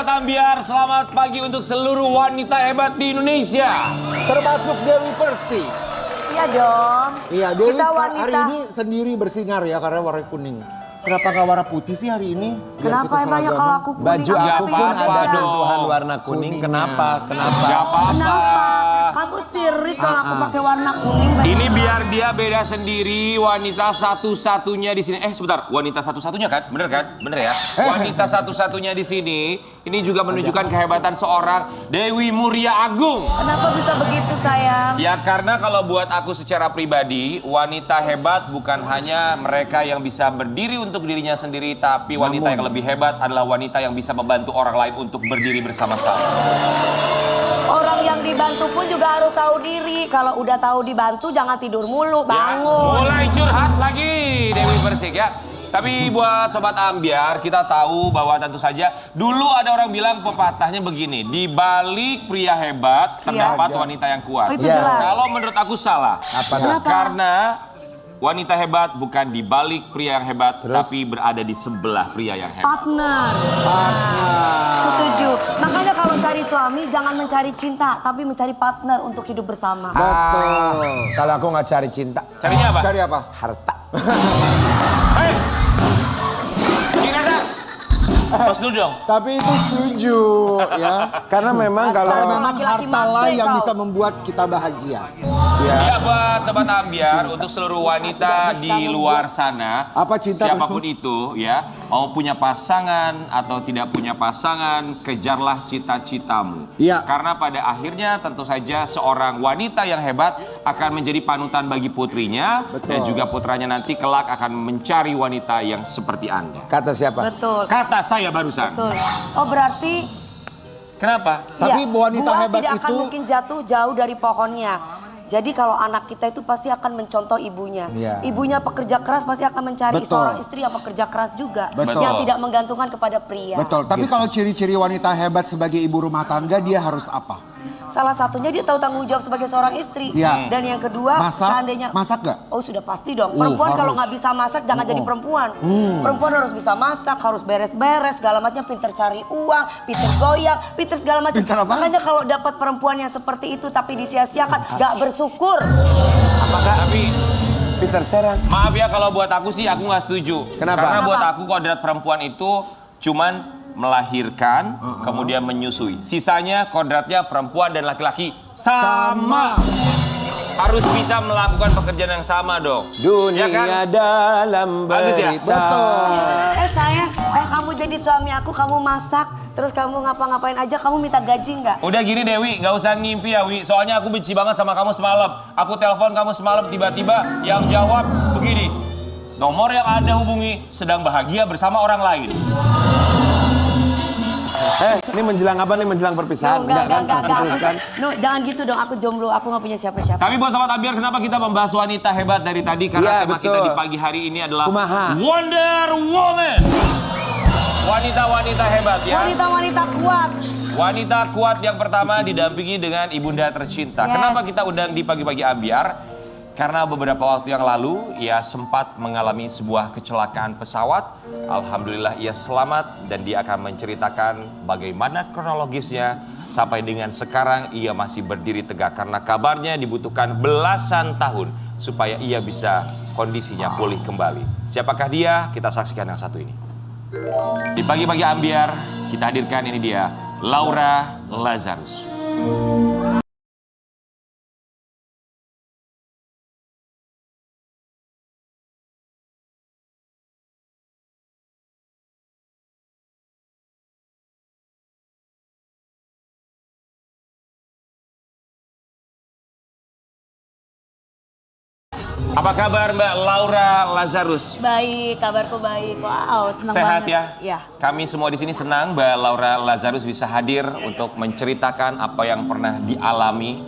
Sobat Ambiar, selamat pagi untuk seluruh wanita hebat di Indonesia. Termasuk Dewi Persik. Iya dong. Iya, Dewi Kita hari wanita. ini sendiri bersinar ya karena warna kuning. Kenapa nggak warna putih sih hari ini? Biar Kenapa kita emangnya seragaman. kalau aku kuning? Baju aku aku pun beda? ada sentuhan warna kuning. Kuningnya. Kenapa? Kenapa? Gak apa-apa. Kenapa? Kamu sirik kalau aku pakai warna kuning. Ini biar dia beda sendiri, wanita satu-satunya di sini. Sebentar, wanita satu-satunya kan? Bener kan? Bener ya? Wanita satu-satunya di sini. Ini juga menunjukkan kehebatan seorang Dewi Muria Agung. Kenapa bisa begitu sayang? Ya karena kalau buat aku secara pribadi, wanita hebat bukan hanya mereka yang bisa berdiri untuk dirinya sendiri, tapi wanita yang lebih hebat adalah wanita yang bisa membantu orang lain untuk berdiri bersama-sama. Orang yang dibantu pun juga harus tahu diri. Kalau udah tahu dibantu jangan tidur mulu, Ya, bangun. mulai curhat lagi Dewi Persik ya. Tapi buat Sobat Ambiar, kita tahu bahwa tentu saja dulu ada orang bilang pepatahnya begini, di balik pria hebat terdapat wanita yang kuat. Oh, itu jelas. Kalau menurut aku salah. Kenapa? Karena wanita hebat bukan di balik pria yang hebat, tapi berada di sebelah pria yang hebat. Partner. Setuju. Makanya kalau cari suami jangan mencari cinta, tapi mencari partner untuk hidup bersama. Betul. Kalau aku nggak cari cinta, Carinya apa? Cari apa? harta. Hei! Gimana? Pas dulu dong. Tapi itu setuju ya. Karena memang kalau Karena memang Laki-laki harta lah matre yang kau. bisa membuat kita bahagia. Ya buat Sobat Ambiar, untuk seluruh wanita di luar sana, Apa cinta? siapapun itu ya, mau punya pasangan atau tidak punya pasangan, kejarlah cita-citamu. Iya. Karena pada akhirnya tentu saja seorang wanita yang hebat akan menjadi panutan bagi putrinya. Betul. Dan juga putranya nanti kelak akan mencari wanita yang seperti Anda. kata siapa? Betul. Kata saya barusan. Betul. Oh berarti Kenapa? Tapi iya, wanita buah hebat tidak akan itu- mungkin jatuh jauh dari pohonnya. Jadi kalau anak kita itu pasti akan mencontoh ibunya. Iya. Ibunya pekerja keras pasti akan mencari Betul. seorang istri yang pekerja keras juga. Betul. Yang tidak menggantungkan kepada pria. Betul. Tapi kalau ciri-ciri wanita hebat sebagai ibu rumah tangga dia harus apa? Salah satunya dia tahu tanggung jawab sebagai seorang istri. Iya. Dan yang kedua Masak? seandainya... Masak nggak? Oh sudah pasti dong. Perempuan kalau harus. nggak bisa masak jangan jadi perempuan. Perempuan harus bisa masak, harus beres-beres, segala macam, pinter cari uang, pinter goyang, pinter segala macam. Pinter apa? Makanya kalau dapat perempuan yang seperti itu tapi disia-siakan, nggak bersyukur. Apakah tapi Peter Serang. maaf ya kalau buat aku sih aku nggak setuju. Kenapa? Karena buat Kenapa? aku kodrat perempuan itu cuman melahirkan, kemudian menyusui. Sisanya kodratnya perempuan dan laki-laki sama. Harus bisa melakukan pekerjaan yang sama dong. Dunia Ya kan? dalam Bagus ya? berita. Betul. Sayang, kamu jadi suami aku, kamu masak, terus kamu ngapa-ngapain aja, kamu minta gaji nggak? Udah gini Dewi, nggak usah ngimpi ya Wi. Soalnya aku benci banget sama kamu semalam. Aku telepon kamu semalam, tiba-tiba yang jawab begini. Nomor yang Anda hubungi sedang bahagia bersama orang lain. Ini menjelang apa nih? Menjelang perpisahan? Enggak. Masih terus kan? No, jangan gitu dong, aku jomblo, aku nggak punya siapa-siapa. Tapi buat Sobat Ambiar, kenapa kita membahas wanita hebat dari tadi? Karena Iya, tema kita betul. di pagi hari ini adalah Kumaha. Wonder Woman. Wanita-wanita hebat ya. Wanita-wanita kuat. Wanita kuat yang pertama didampingi dengan ibunda tercinta. Yes. Kenapa kita undang di pagi-pagi Ambiar? Karena beberapa waktu yang lalu ia sempat mengalami sebuah kecelakaan pesawat. Alhamdulillah ia selamat dan dia akan menceritakan bagaimana kronologisnya sampai dengan sekarang ia masih berdiri tegak karena kabarnya dibutuhkan belasan tahun supaya ia bisa kondisinya pulih kembali. Siapakah dia? Kita saksikan yang satu ini. Di pagi-pagi Ambiar kita hadirkan ini dia Laura Lazarus. Apa kabar Mbak Laura Lazarus? Baik, kabarku baik. Wow, senang Sehat banget. ya? Ya. Kami semua di sini senang Mbak Laura Lazarus bisa hadir untuk menceritakan apa yang pernah dialami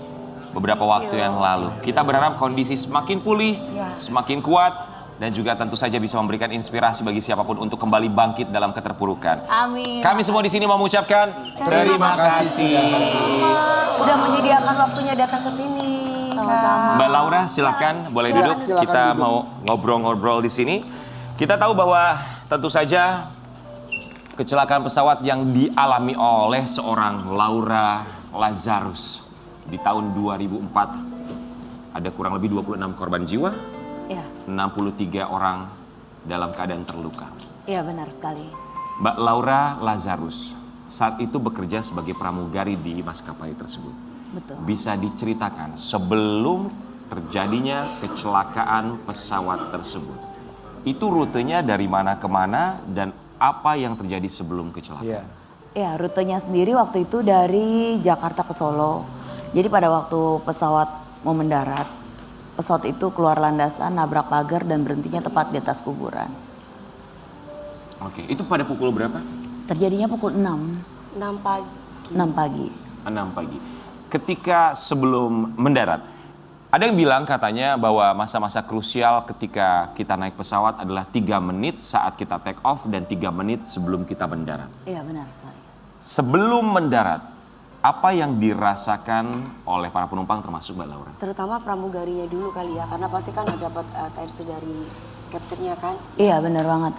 beberapa waktu yang lalu. Kita berharap kondisi semakin pulih, Ya. semakin kuat, dan juga tentu saja bisa memberikan inspirasi bagi siapapun untuk kembali bangkit dalam keterpurukan. Amin. Kami semua di sini mau mengucapkan terima kasih. Udah menyediakan waktunya datang ke sini. Sama-sama. Mbak Laura silakan boleh duduk. silakan Kita duduk. mau ngobrol-ngobrol di sini. Kita tahu bahwa tentu saja kecelakaan pesawat yang dialami oleh seorang Laura Lazarus di tahun 2004. Ada kurang lebih 26 korban jiwa, Iya, 63 orang dalam keadaan terluka. iya benar sekali. Mbak Laura Lazarus saat itu bekerja sebagai pramugari di maskapai tersebut. Betul. Bisa diceritakan sebelum terjadinya kecelakaan pesawat tersebut, itu rutenya dari mana ke mana dan apa yang terjadi sebelum kecelakaan? Iya. Ya, rutenya sendiri waktu itu dari Jakarta ke Solo. Jadi pada waktu pesawat mau mendarat, pesawat itu keluar landasan, nabrak pagar dan berhentinya tepat di atas kuburan. Oke, itu pada pukul berapa? Terjadinya pukul 6, 6 pagi. 6 pagi. 6 pagi. Ketika sebelum mendarat, ada yang bilang katanya bahwa masa-masa krusial ketika kita naik pesawat adalah 3 menit saat kita take off dan 3 menit sebelum kita mendarat. Iya benar sekali. Sebelum mendarat, apa yang dirasakan oleh para penumpang termasuk Mbak Laura? Terutama pramugarinya dulu kali ya, karena pasti kan ada dapat TRC dari kaptennya kan. Iya benar banget.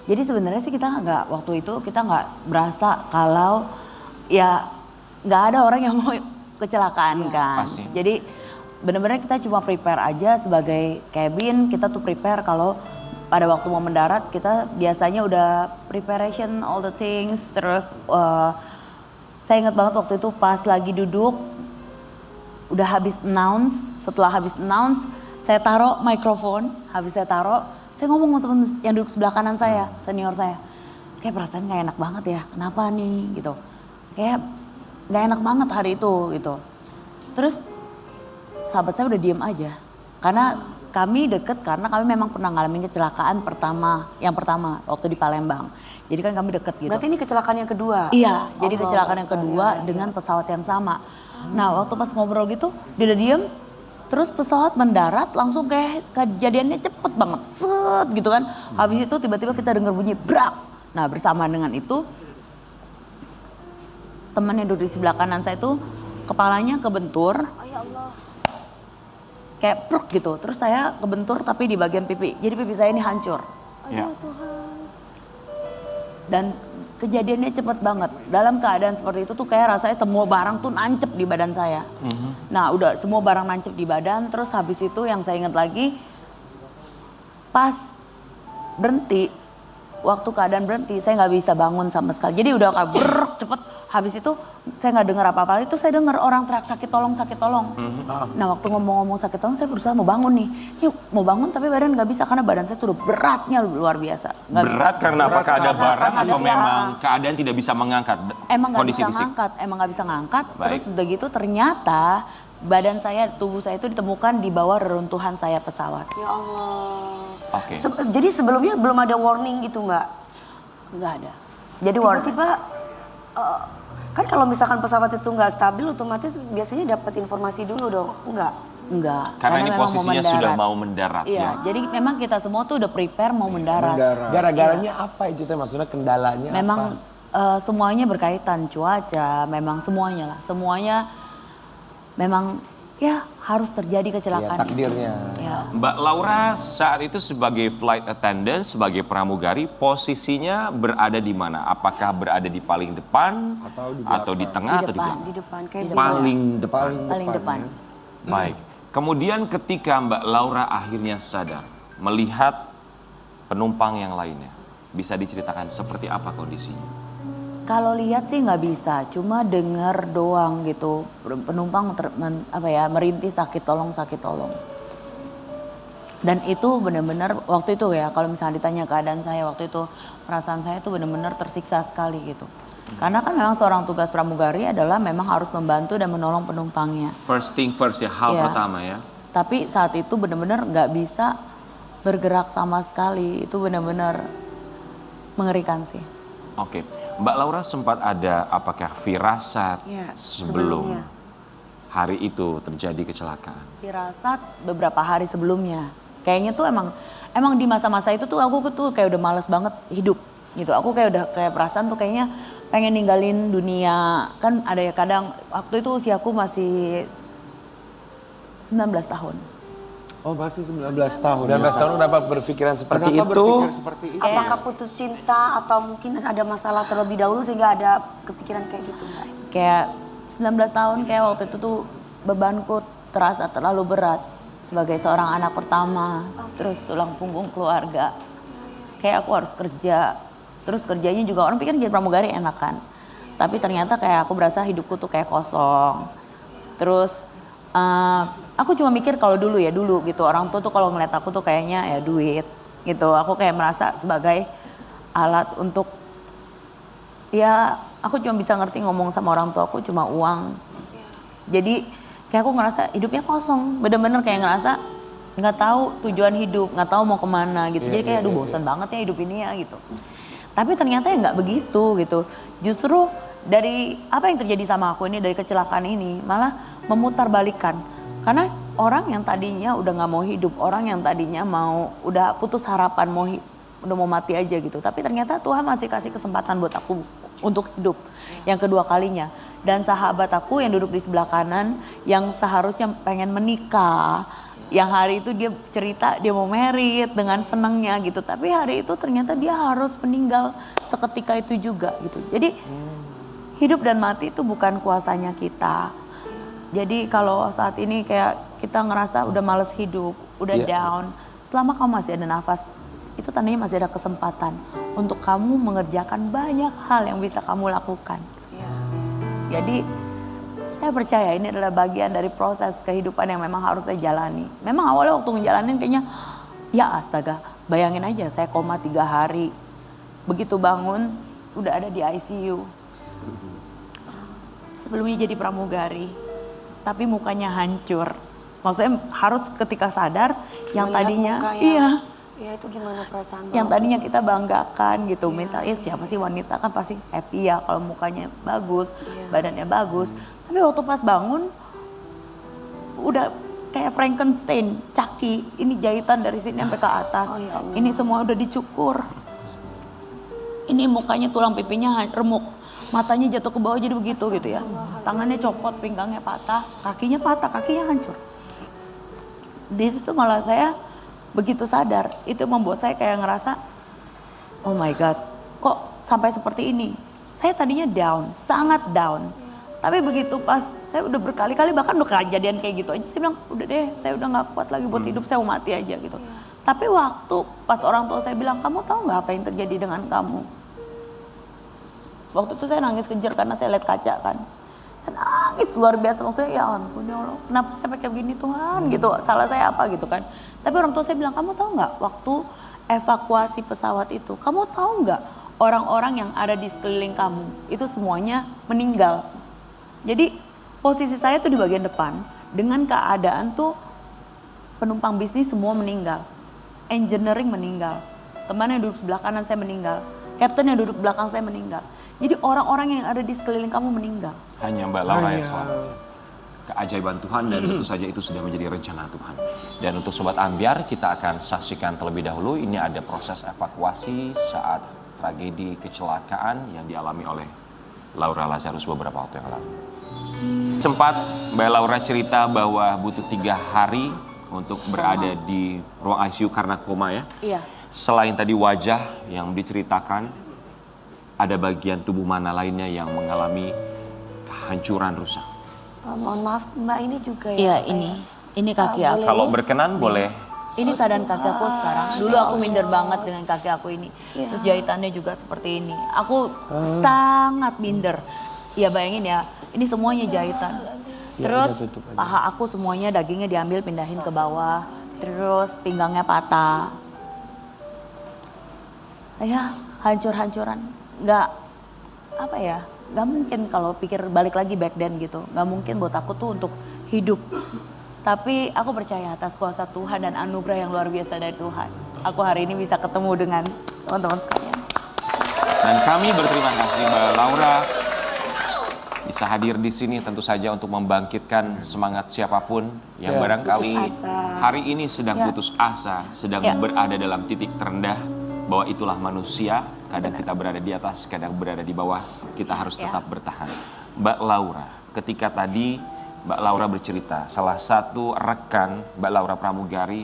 Jadi sebenarnya sih kita waktu itu kita nggak berasa kalau ya nggak ada orang yang mau kecelakaan kan. Pasti. Jadi benar-benar kita cuma prepare aja sebagai cabin, kita tuh prepare kalau pada waktu mau mendarat kita biasanya udah preparation all the things. Terus saya ingat banget waktu itu pas lagi duduk udah habis announce, setelah habis announce saya taruh mikrofon, habis saya taruh saya ngomong sama temen yang duduk sebelah kanan saya, senior saya. Kayak perasaan gak enak banget ya, kenapa nih gitu. Kayak gak enak banget hari itu gitu. Terus sahabat saya udah diem aja. Karena kami deket karena kami memang pernah ngalamin kecelakaan yang pertama waktu di Palembang. Jadi kan kami deket gitu. Berarti ini kecelakaan yang kedua? Iya, jadi Allah, kecelakaan yang kedua iya. dengan pesawat yang sama. Nah waktu pas ngobrol gitu dia udah diem. Terus pesawat mendarat langsung kayak kejadiannya cepet banget, set gitu kan. Habis itu tiba-tiba kita dengar bunyi brak. Nah bersamaan dengan itu teman yang duduk di sebelah kanan saya itu kepalanya kebentur. Kayak pruk gitu. Terus saya kebentur tapi di bagian pipi. Jadi pipi saya ini hancur. Ya. Dan kejadiannya cepet banget. Dalam keadaan seperti itu tuh kayak rasanya semua barang tuh nancep di badan saya. Nah udah semua barang nancep di badan. Terus habis itu yang saya ingat lagi, pas berhenti, waktu keadaan berhenti saya nggak bisa bangun sama sekali. Jadi udah kayak brrrr, cepet. Habis itu saya nggak dengar apa-apa. Itu saya dengar orang teriak sakit tolong, sakit tolong. Nah waktu ngomong-ngomong sakit tolong saya berusaha mau bangun nih. Yuk mau bangun tapi badan nggak bisa karena badan saya tuh udah beratnya luar biasa. Nggak bisa. Berat karena apakah ada barang karena atau ada memang barang. keadaan tidak bisa mengangkat Emang nggak kondisi bisa fisik? ngangkat, emang nggak bisa ngangkat. Baik. Terus udah gitu ternyata badan saya, tubuh saya itu ditemukan di bawah reruntuhan sayap pesawat. Ya Allah. Oke. Jadi sebelumnya belum ada warning gitu Mbak? Nggak ada. Jadi tiba-tiba kan kalau misalkan pesawat itu nggak stabil otomatis biasanya dapat informasi dulu dong, enggak? Enggak. Karena ini memang posisinya sudah mau mendarat Iya, ya. jadi memang kita semua tuh udah prepare mau mendarat. Gara-garanya apa itu teh? Maksudnya kendalanya Memang apa? semuanya berkaitan cuaca, memang semuanya lah. Semuanya memang ya harus terjadi Ya, kecelakaan. takdirnya. Ya. Mbak Laura saat itu sebagai flight attendant, sebagai pramugari, posisinya berada di mana? Apakah berada di paling depan Atau di di tengah atau di depan. belakang? Di depan kayak Di Paling depan. Paling depan. Baik. Kemudian ketika Mbak Laura akhirnya sadar melihat penumpang yang lainnya, bisa diceritakan seperti apa kondisinya? Kalau lihat sih nggak bisa, cuma dengar doang gitu. Penumpang merintih sakit tolong, sakit tolong. Dan itu benar-benar waktu itu ya, kalau misalnya ditanya keadaan saya waktu itu, perasaan saya tuh benar-benar tersiksa sekali gitu. Karena kan memang seorang tugas pramugari adalah memang harus membantu dan menolong penumpangnya. First thing first ya, hal Iya. pertama ya. Tapi saat itu benar-benar nggak bisa bergerak sama sekali. Itu benar-benar mengerikan sih. Oke, Mbak Laura sempat ada apakah firasat Iya, sebelum sebelumnya. hari itu terjadi kecelakaan? Firasat beberapa hari sebelumnya. Kayaknya tuh emang di masa-masa itu tuh aku tuh kayak udah males banget hidup gitu. Aku kayak udah kayak perasaan tuh kayaknya pengen ninggalin dunia. Kan ada ya kadang waktu itu usiaku masih 19 tahun. Oh masih 19 tahun. 19 tahun kenapa berpikiran seperti Kenapa itu? berpikir seperti itu? Apakah putus cinta atau mungkin ada masalah terlebih dahulu sehingga ada kepikiran kayak gitu Mbak? Kayak 19 tahun kayak waktu itu tuh bebanku terasa terlalu berat sebagai seorang anak pertama, terus tulang punggung keluarga. Kayak aku harus kerja, terus kerjanya juga orang pikir jadi pramugari enak kan. Tapi ternyata kayak aku berasa hidupku tuh kayak kosong. Terus aku cuma mikir kalau dulu gitu orang tua tuh kalau ngeliat aku tuh kayaknya ya duit gitu. Aku kayak merasa sebagai alat untuk ya aku cuma bisa ngerti ngomong sama orang tua aku cuma uang. Jadi kayak aku ngerasa hidupnya kosong, bener-bener kayak ngerasa nggak tahu tujuan hidup, nggak tahu mau kemana gitu. Jadi kayak aduh bosan banget ya hidup ini ya gitu. Tapi ternyata ya nggak begitu gitu. Justru dari apa yang terjadi sama aku ini, dari kecelakaan ini malah memutarbalikkan. Karena orang yang tadinya udah nggak mau hidup, orang yang tadinya udah putus harapan udah mau mati aja gitu. Tapi ternyata Tuhan masih kasih kesempatan buat aku untuk hidup yang kedua kalinya. Dan sahabat aku yang duduk di sebelah kanan yang seharusnya pengen menikah, yang hari itu dia cerita dia mau merit dengan senangnya gitu, tapi hari itu ternyata dia harus meninggal seketika itu juga gitu. Jadi hidup dan mati itu bukan kuasanya kita. Jadi kalau saat ini kayak kita ngerasa udah males hidup, udah down, selama kamu masih ada nafas, itu tandanya masih ada kesempatan untuk kamu mengerjakan banyak hal yang bisa kamu lakukan. Jadi saya percaya ini adalah bagian dari proses kehidupan yang memang harus saya jalani. Memang awalnya waktu ngejalanin kayaknya, ya astaga, bayangin aja saya koma 3 hari. Begitu bangun, udah ada di ICU. Sebelumnya jadi pramugari, tapi mukanya hancur. Maksudnya harus ketika sadar, yang Melihat tadinya, mukanya. Ya itu gimana perasaan yang Mbak? tadinya kita banggakan gitu, misalnya siapa sih wanita kan pasti happy ya kalau mukanya bagus, badannya bagus. Tapi waktu pas bangun udah kayak Frankenstein, caki, ini jahitan dari sini sampai ke atas, ini semua udah dicukur, ini mukanya tulang pipinya remuk, matanya jatuh ke bawah jadi begitu gitu ya, tangannya copot, pinggangnya patah, kakinya hancur. Di situ malah saya begitu sadar, itu membuat saya kayak ngerasa, oh my God, kok sampai seperti ini? Saya tadinya down, sangat down. Tapi begitu pas saya udah berkali-kali bahkan udah kejadian kayak gitu aja, saya bilang udah deh, saya udah nggak kuat lagi buat hidup, saya mau mati aja gitu. Tapi waktu pas orang tua saya bilang, kamu tahu nggak apa yang terjadi dengan kamu? Waktu itu saya nangis kejer karena saya lihat kaca kan. Saya nangis luar biasa, maksudnya ya ampun ya Allah, kenapa saya pakai begini Tuhan gitu, salah saya apa gitu kan. Tapi orang tua saya bilang, kamu tahu nggak waktu evakuasi pesawat itu, kamu tahu nggak orang-orang yang ada di sekeliling kamu itu semuanya meninggal. Jadi posisi saya tuh di bagian depan dengan keadaan tuh penumpang bisnis semua meninggal, engineering meninggal, teman yang duduk sebelah kanan saya meninggal, kapten yang duduk belakang saya meninggal. Jadi orang-orang yang ada di sekeliling kamu meninggal. Hanya Mbak Laura yang selamat. Keajaiban Tuhan dan tentu saja itu sudah menjadi rencana Tuhan. Dan untuk Sobat Ambyar kita akan saksikan terlebih dahulu. Ini ada proses evakuasi saat tragedi kecelakaan yang dialami oleh Laura Lazarus beberapa waktu yang lalu. Sempat Mbak Laura cerita bahwa butuh 3 hari untuk berada di ruang ICU karena koma ya. Iya. Selain tadi wajah yang diceritakan, ada bagian tubuh mana lainnya yang mengalami kehancuran rusak? Mohon maaf Mbak, ini juga ya? Iya ini kaki aku. Kalau berkenan boleh. Ini keadaan kaki aku sekarang. Dulu aku minder banget dengan kaki aku ini. Terus jahitannya juga seperti ini. Aku sangat minder. Ya bayangin ya, ini semuanya jahitan. Terus paha aku semuanya dagingnya diambil pindahin ke bawah. Terus pinggangnya patah. Ya hancur-hancuran. Gak mungkin kalau pikir balik lagi back then gitu. Gak mungkin buat aku tuh untuk hidup. Tapi aku percaya atas kuasa Tuhan dan anugerah yang luar biasa dari Tuhan. Aku hari ini bisa ketemu dengan teman-teman sekalian. Dan kami berterima kasih Mbak Laura bisa hadir di sini tentu saja untuk membangkitkan semangat siapapun yang barangkali hari ini sedang putus asa, sedang berada dalam titik terendah, bahwa itulah manusia. Kadang kita berada di atas, kadang berada di bawah, kita harus tetap bertahan. Mbak Laura, ketika tadi Mbak Laura bercerita, salah satu rekan Mbak Laura Pramugari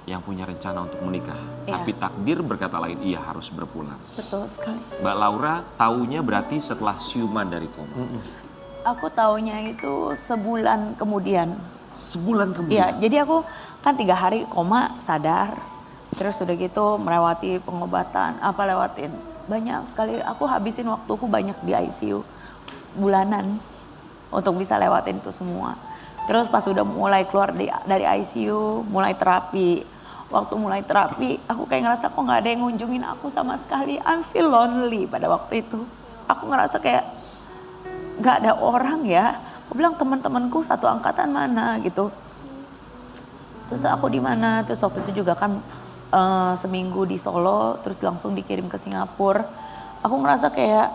yang punya rencana untuk menikah. Iya. Tapi takdir berkata lain, ia harus berpulang. Betul sekali. Mbak Laura taunya berarti setelah siuman dari koma. Aku taunya itu sebulan kemudian. Sebulan kemudian? Iya, jadi aku kan 3 hari koma sadar. Terus udah gitu melewati pengobatan, lewatin. Banyak sekali, aku habisin waktuku banyak di ICU. Bulanan. Untuk bisa lewatin itu semua. Terus pas udah mulai keluar dari ICU, mulai terapi. Waktu mulai terapi, aku kayak ngerasa kok gak ada yang ngunjungin aku sama sekali. I feel lonely pada waktu itu. Aku ngerasa kayak gak ada orang ya. Aku bilang teman-temanku satu angkatan mana gitu. Terus aku di mana? Terus waktu itu juga kan seminggu di Solo, terus langsung dikirim ke Singapura. Aku ngerasa kayak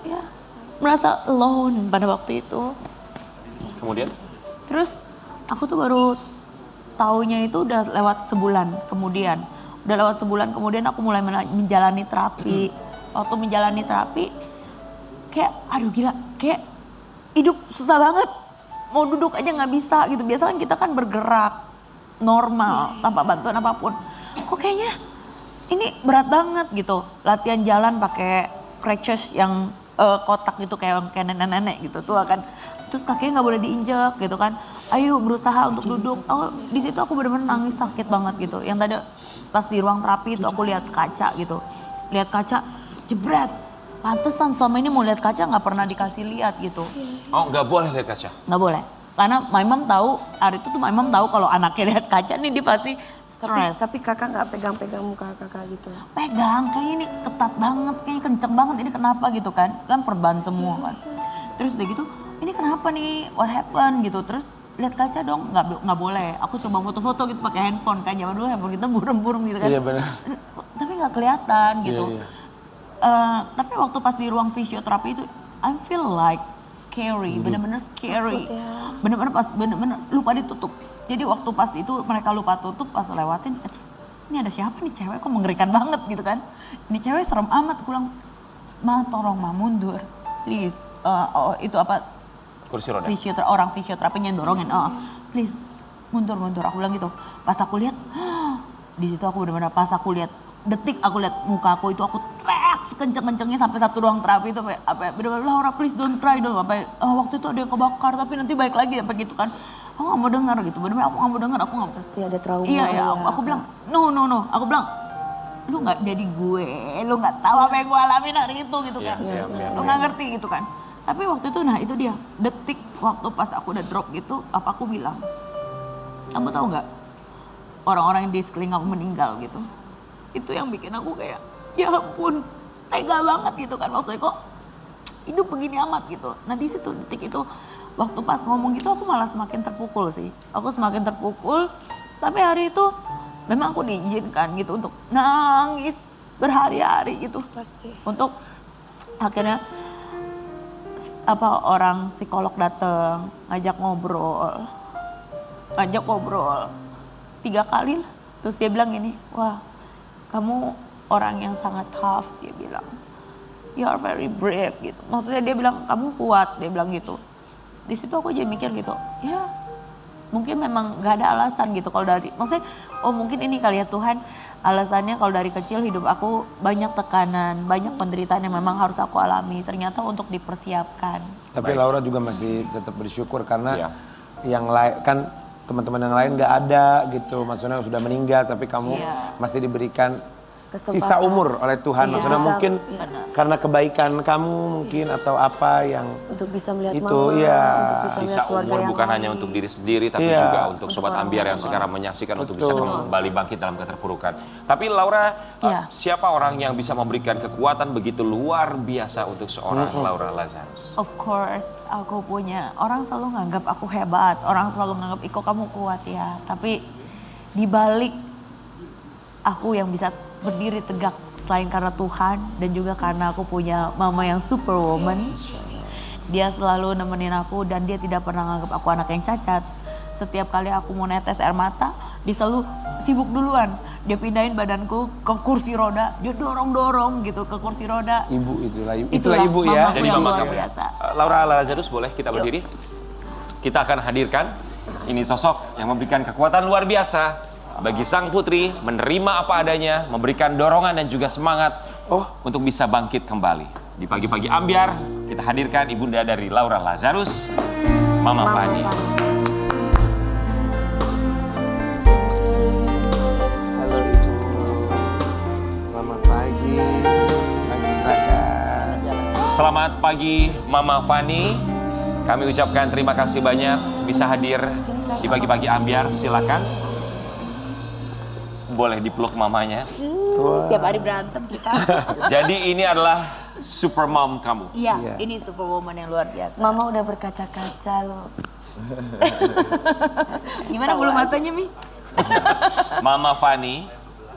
ya merasa alone pada waktu itu. Kemudian? Terus aku tuh baru taunya itu udah lewat sebulan kemudian. Udah lewat sebulan kemudian aku mulai menjalani terapi. Waktu menjalani terapi kayak aduh gila, kayak hidup susah banget. Mau duduk aja nggak bisa gitu. Biasa kan kita kan bergerak normal tanpa bantuan apapun. Kok kayaknya ini berat banget gitu. Latihan jalan pakai crutches yang kotak gitu kayak nenek-nenek gitu tuh kan. Terus kakinya nggak boleh diinjek gitu kan. Ayo berusaha untuk duduk. Di situ aku benar-benar nangis sakit banget gitu. Yang tadi pas di ruang terapi itu aku lihat kaca gitu. Lihat kaca, jebret. Pantesan selama ini mau lihat kaca nggak pernah dikasih lihat gitu. Oh, nggak boleh lihat kaca? Nggak boleh. Karena my mom tahu, hari itu tuh my mom tahu kalau anaknya lihat kaca nih dia pasti stres. Tapi kakak nggak pegang-pegang muka kakak gitu? Pegang, kayak ini ketat banget, kayak kenceng banget, ini kenapa gitu kan. Kan perban semua kan. Terus udah gitu, ini kenapa nih, what happened gitu. Terus lihat kaca dong, nggak boleh. Aku coba foto-foto gitu pakai handphone kan, zaman dulu handphone kita burem-burem gitu kan. Iya benar. Tapi nggak kelihatan gitu. Iya. Tapi waktu pas di ruang fisioterapi itu, I feel like scary, bener-bener scary. Bener-bener lupa ditutup. Jadi waktu pas itu mereka lupa tutup, pas lewatin, ini ada siapa nih cewek kok mengerikan banget gitu kan. Ini cewek serem amat, aku bilang, Ma tolong Ma mundur, please. Itu apa, Kursi roda? orang fisioterapinya yang dorongin, please mundur, aku bilang gitu. Pas aku lihat, di situ aku benar-benar pas aku lihat, detik aku lihat muka aku itu aku teriak sekenceng-kencengnya sampai satu ruang terapi itu apa benar-benar Laura please don't cry dong, waktu itu ada yang kebakar tapi nanti baik lagi apa gitu kan. Aku nggak mau dengar gitu, benar-benar aku nggak mau dengar, aku nggak Pasti ada trauma. Iya, aku bilang no, aku bilang lu nggak jadi gue, lu nggak tahu apa yang gue alamin hari itu gitu kan. Lu nggak ngerti gitu kan. Tapi waktu itu nah itu dia detik waktu pas aku udah drop gitu, apa aku bilang, kamu tahu nggak orang-orang yang di sekeliling kamu meninggal gitu. Itu yang bikin aku kayak ya ampun tega banget gitu kan, maksudnya kok hidup begini amat gitu. Nah di situ detik itu waktu pas ngomong gitu aku malah semakin terpukul sih. Aku semakin terpukul, tapi hari itu memang aku diizinkan gitu untuk nangis berhari-hari gitu. Pasti. Untuk akhirnya orang psikolog datang ngajak ngobrol 3 kali lah. Terus dia bilang gini, wah kamu orang yang sangat tough, dia bilang. You are very brave gitu. Maksudnya dia bilang kamu kuat, dia bilang gitu. Di situ aku jadi mikir gitu, ya mungkin memang gak ada alasan gitu kalau dari, maksudnya mungkin ini kali ya Tuhan alasannya kalau dari kecil hidup aku banyak tekanan, banyak penderitaan yang memang harus aku alami. Ternyata untuk dipersiapkan. Tapi Laura juga masih tetap bersyukur karena Iya. yang lain kan teman-teman yang lain nggak ada gitu, maksudnya sudah meninggal tapi kamu Iya. masih diberikan Kesempatan. sisa umur oleh Tuhan, Iya. maksudnya Bisa, mungkin benar. karena kebaikan kamu mungkin atau apa yang Untuk bisa melihat Itu, mama, iya. untuk bisa Sisa melihat keluarga umur yang bukan lain. hanya untuk diri sendiri, tapi Iya. juga untuk Sobat Ambiar yang sekarang menyaksikan untuk bisa Betul. kembali bangkit dalam keterpurukan. Tapi Laura, Iya. siapa orang yang bisa memberikan kekuatan begitu luar biasa untuk seorang Laura Lazarus? Of course, aku punya. Orang selalu nganggap aku hebat, orang selalu nganggap Iko kamu kuat ya. Tapi di balik aku yang bisa berdiri tegak selain karena Tuhan dan juga karena aku punya mama yang superwoman. Dia selalu nemenin aku dan dia tidak pernah nganggap aku anak yang cacat. Setiap kali aku mau netes air mata, dia selalu sibuk duluan. Dia pindahin badanku ke kursi roda, dia dorong-dorong gitu ke kursi roda. ibu itulah ibu ya. mamaku Jadi yang mama luar kamu. biasa. Laura Lazarus, boleh kita berdiri? kita akan hadirkan ini sosok yang memberikan kekuatan luar biasa bagi sang putri menerima apa adanya, memberikan dorongan dan juga semangat untuk bisa bangkit kembali. Di pagi-pagi ambiar, kita hadirkan ibunda dari Laura Lazarus, Mama Fani. Halo Ibu. Selamat pagi. Silakan. Selamat pagi Mama Fani. Kami ucapkan terima kasih banyak bisa hadir di pagi-pagi ambiar. Silakan. Boleh dipeluk mamanya. Tiap hari berantem kita. Jadi ini adalah super mom kamu. Iya, ini superwoman yang luar biasa. Mama udah berkaca-kaca loh. Gimana bulu matanya, Mi? Mama Fani,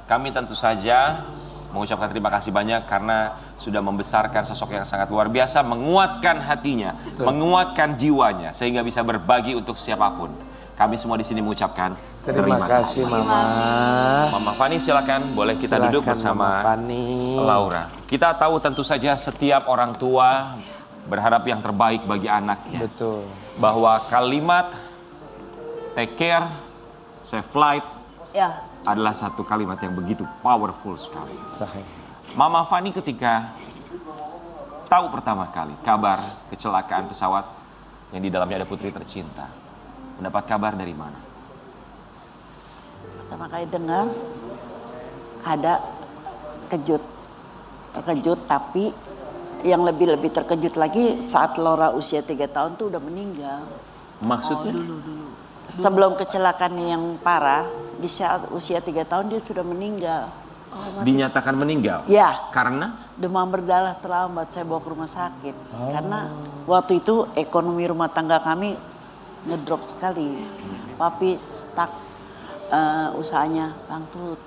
kami tentu saja mengucapkan terima kasih banyak karena sudah membesarkan sosok yang sangat luar biasa, menguatkan hatinya, menguatkan jiwanya sehingga bisa berbagi untuk siapapun. Kami semua di sini mengucapkan Terima kasih Mama. Mama Fani silakan, boleh kita duduk Silakan, bersama Mama Fani. Laura. Kita tahu tentu saja setiap orang tua berharap yang terbaik bagi anaknya. Betul. Bahwa kalimat take care, safe flight Ya, adalah satu kalimat yang begitu powerful sekali. Sahih. Mama Fani ketika tahu pertama kali kabar kecelakaan pesawat yang di dalamnya ada putri tercinta, mendapat kabar dari mana? Pertama kali dengar ada terkejut, tapi yang lebih terkejut lagi saat Laura usia 3 tahun tuh udah meninggal. Maksudnya? Sebelum kecelakaan yang parah, di saat usia 3 tahun dia sudah meninggal. Dinyatakan meninggal? Ya, Karena? demam berdarah terlambat, saya bawa ke rumah sakit. Karena waktu itu ekonomi rumah tangga kami ngedrop sekali. Papi stuck usahanya bangkrut.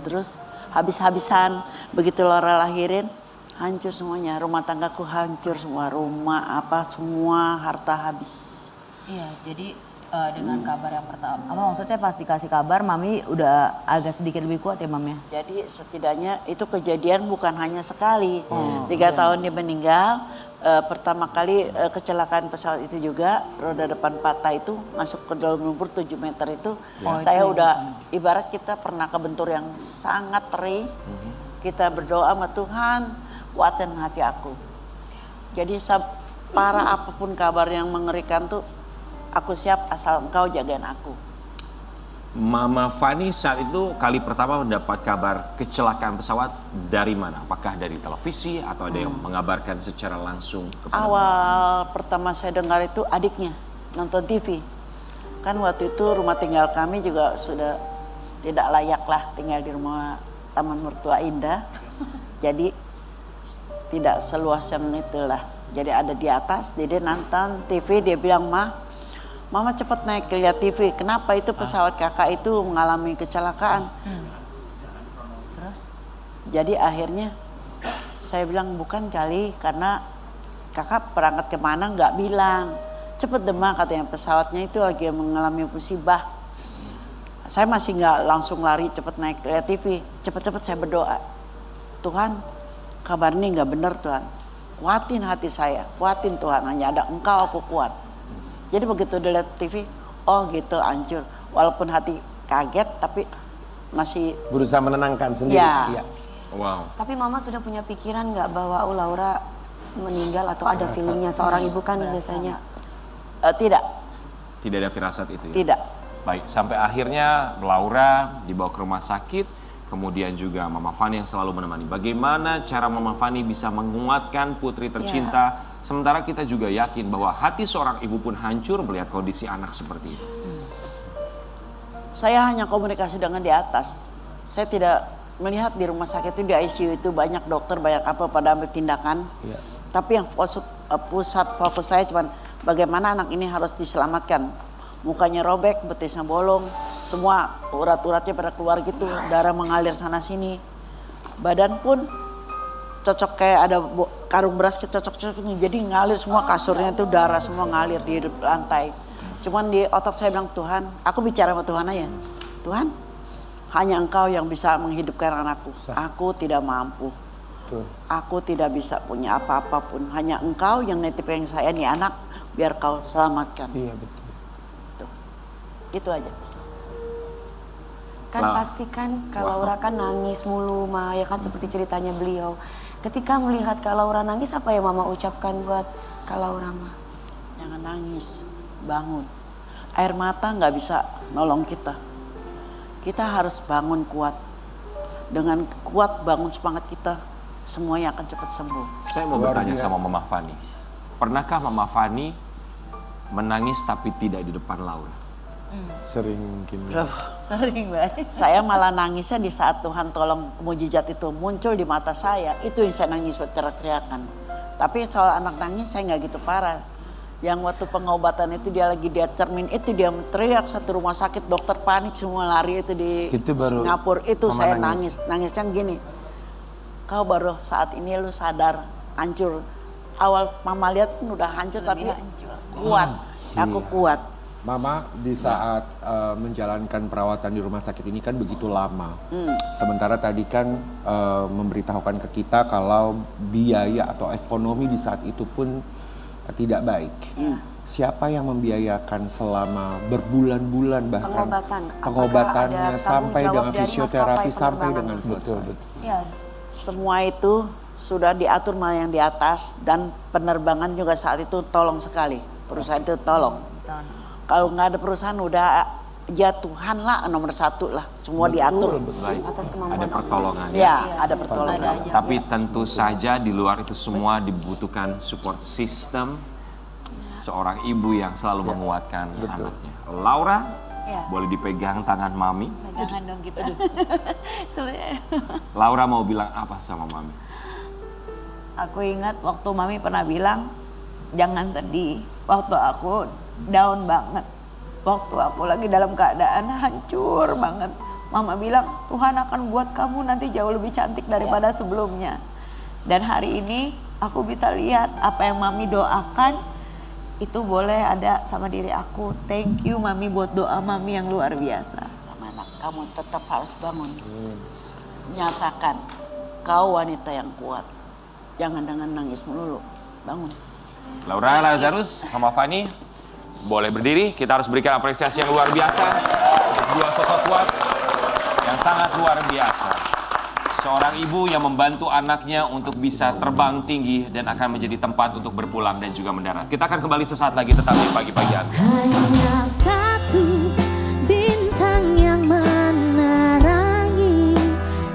Terus habis-habisan begitu Laura lahirin hancur semuanya, rumah tanggaku hancur semua, rumah apa semua harta habis. iya. Jadi dengan kabar yang pertama, maksudnya pas dikasih kabar, Mami udah agak sedikit lebih kuat ya, Mam ya? Jadi setidaknya itu kejadian bukan hanya sekali. 3 tahun dia meninggal. Pertama kali kecelakaan pesawat itu juga roda depan patah itu masuk ke dalam lumpur 7 meter itu. Saya udah ibarat kita pernah kebentur yang sangat perih. Kita berdoa sama Tuhan, kuatin hati aku. Jadi parah apapun kabar yang mengerikan tuh aku siap asal engkau jagain aku. Mama Fani saat itu kali pertama mendapat kabar kecelakaan pesawat dari mana? Apakah dari televisi atau ada yang mengabarkan secara langsung kepada Awal pertama saya dengar itu adiknya nonton TV. Kan waktu itu rumah tinggal kami juga sudah tidak layak lah tinggal di rumah Taman Mertua Indah. Jadi tidak seluas yang itulah. Jadi ada di atas, jadi nonton TV dia bilang, Mama cepat naik lihat TV. Kenapa itu pesawat kakak itu mengalami kecelakaan? Terus? Jadi akhirnya saya bilang bukan kali karena kakak berangkat kemana nggak bilang. Cepet demam katanya pesawatnya itu lagi mengalami musibah. Saya masih nggak langsung lari cepet naik lihat TV. Cepet-cepet saya berdoa. Tuhan kabar ini nggak benar Tuhan. Kuatin hati saya, kuatin Tuhan. Hanya ada engkau aku kuat. Jadi begitu dilihat TV, oh gitu hancur. Walaupun hati kaget tapi masih Berusaha menenangkan sendiri. Ya. Iya. Wow. Tapi Mama sudah punya pikiran nggak bahwa Laura meninggal atau ada feelingnya seorang ibu kan biasanya? tidak, Tidak ada firasat itu ya? tidak. Baik, sampai akhirnya Laura dibawa ke rumah sakit, kemudian juga Mama Fani yang selalu menemani. Bagaimana cara Mama Fani bisa menguatkan putri tercinta, sementara kita juga yakin bahwa hati seorang ibu pun hancur melihat kondisi anak seperti itu. Saya hanya komunikasi dengan di atas. Saya tidak melihat di rumah sakit itu di ICU itu banyak dokter, banyak apa pada ambil tindakan. Iya. Tapi yang pusat fokus saya cuma bagaimana anak ini harus diselamatkan. Mukanya robek, betisnya bolong, semua urat-uratnya pada keluar gitu, darah mengalir sana sini. Badan pun cocok kayak ada karung beras cocok-cocok, jadi ngalir semua kasurnya itu darah semua ngalir di lantai. Cuman di otak saya bilang Tuhan, aku bicara sama Tuhan aja. Tuhan, hanya Engkau yang bisa menghidupkan anakku. Aku tidak mampu. Aku tidak bisa punya apa-apa pun. Hanya Engkau yang nitipin saya nih anak biar kau selamatkan. Iya betul. Tuh. Gitu aja. Kan pastikan Kak Laura kan nangis mulu, Ma, ya kan seperti ceritanya beliau. Ketika melihat Kak Laura nangis, apa yang Mama ucapkan buat Kak Laura, Ma? Jangan nangis, bangun. Air mata nggak bisa nolong kita. Kita harus bangun kuat. Dengan kuat bangun semangat kita, semuanya akan cepat sembuh. Saya mau Luar bertanya biasa. sama Mama Fani. Pernahkah Mama Fani menangis tapi tidak di depan Laura? Sering mungkin. Sering banget. Saya malah nangisnya di saat Tuhan tolong mujizat itu muncul di mata saya. Itu yang saya nangis berteriak-teriakan. Tapi soal anak nangis saya nggak gitu parah. Yang waktu pengobatan itu dia lagi lihat cermin itu dia teriak satu rumah sakit, dokter panik semua lari itu di Itu baru Singapura. Itu Mama saya nangis. nangisnya gini. Kau baru saat ini lu sadar hancur. Awal Mama lihat pun udah hancur tapi kuat. Aku kuat. Mama di saat menjalankan perawatan di rumah sakit ini kan begitu lama. Sementara tadi kan memberitahukan ke kita kalau biaya atau ekonomi di saat itu pun tidak baik. Siapa yang membiayakan selama berbulan-bulan bahkan Pengobatan. Apakah pengobatannya ada tanggung sampai jawab dengan dari fisioterapi maskapai sampai penerbangan? dengan selesai. Ya, Semua itu sudah diatur sama yang di atas dan penerbangan juga saat itu tolong sekali. Perusahaan itu tolong. Kalau nggak ada perusahaan udah ya Tuhan lah nomor satu lah. Semua diatur. Baik. atas kemampuan Ada pertolongan. Ya, ada pertolongan. Tapi tentu saja di luar itu semua dibutuhkan support system seorang ibu yang selalu menguatkan anaknya. Laura, Ya. boleh dipegang tangan Mami. Jangan dong kita. Sebenarnya. Laura mau bilang apa sama Mami? Aku ingat waktu Mami pernah bilang, jangan sedih. Waktu aku down banget. Waktu aku lagi dalam keadaan hancur banget. Mama bilang, Tuhan akan buat kamu nanti jauh lebih cantik daripada sebelumnya. Dan hari ini aku bisa lihat apa yang Mami doakan, itu boleh ada sama diri aku. Thank you Mami buat doa Mami yang luar biasa. Anak kamu tetap harus bangun. Nyatakan kau wanita yang kuat. Jangan dengan nangis melulu. Bangun. Laura, Lazarus, Mama Fani, boleh berdiri. Kita harus berikan apresiasi yang luar biasa untuk dua sosok kuat yang sangat luar biasa. Seorang ibu yang membantu anaknya untuk bisa terbang tinggi dan akan menjadi tempat untuk berpulang dan juga mendarat. Kita akan kembali sesaat lagi tetap di Pagi-Pagi Ambiar. Hanya satu bintang yang menerangi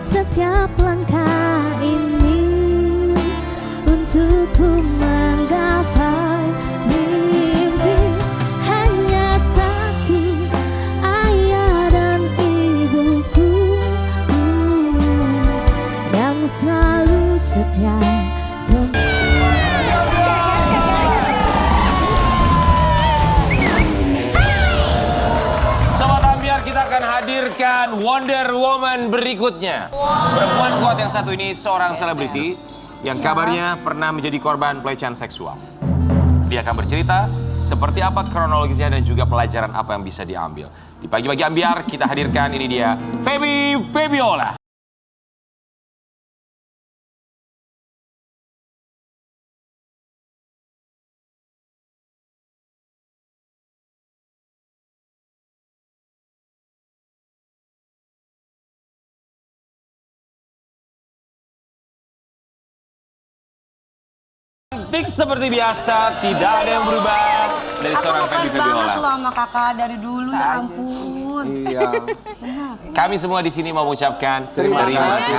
setiap langkah ini untukku menggapai mimpi. Hanya satu ayah dan ibuku yang selalu setia. Sobat Ambiar, kita akan hadirkan Wonder Woman berikutnya. Perempuan kuat yang satu ini seorang selebriti yang kabarnya pernah menjadi korban pelecehan seksual. Dia akan bercerita seperti apa kronologisnya dan juga pelajaran apa yang bisa diambil. Di Pagi-Pagi Ambiar kita hadirkan ini dia, Feby Febiola. Tik seperti biasa, tidak ada yang berubah dari seorang Feby Aku Febiola. banget loh sama kakak dari dulu, ya ampun. Iya. Kami semua di sini mau mengucapkan Terima kasih.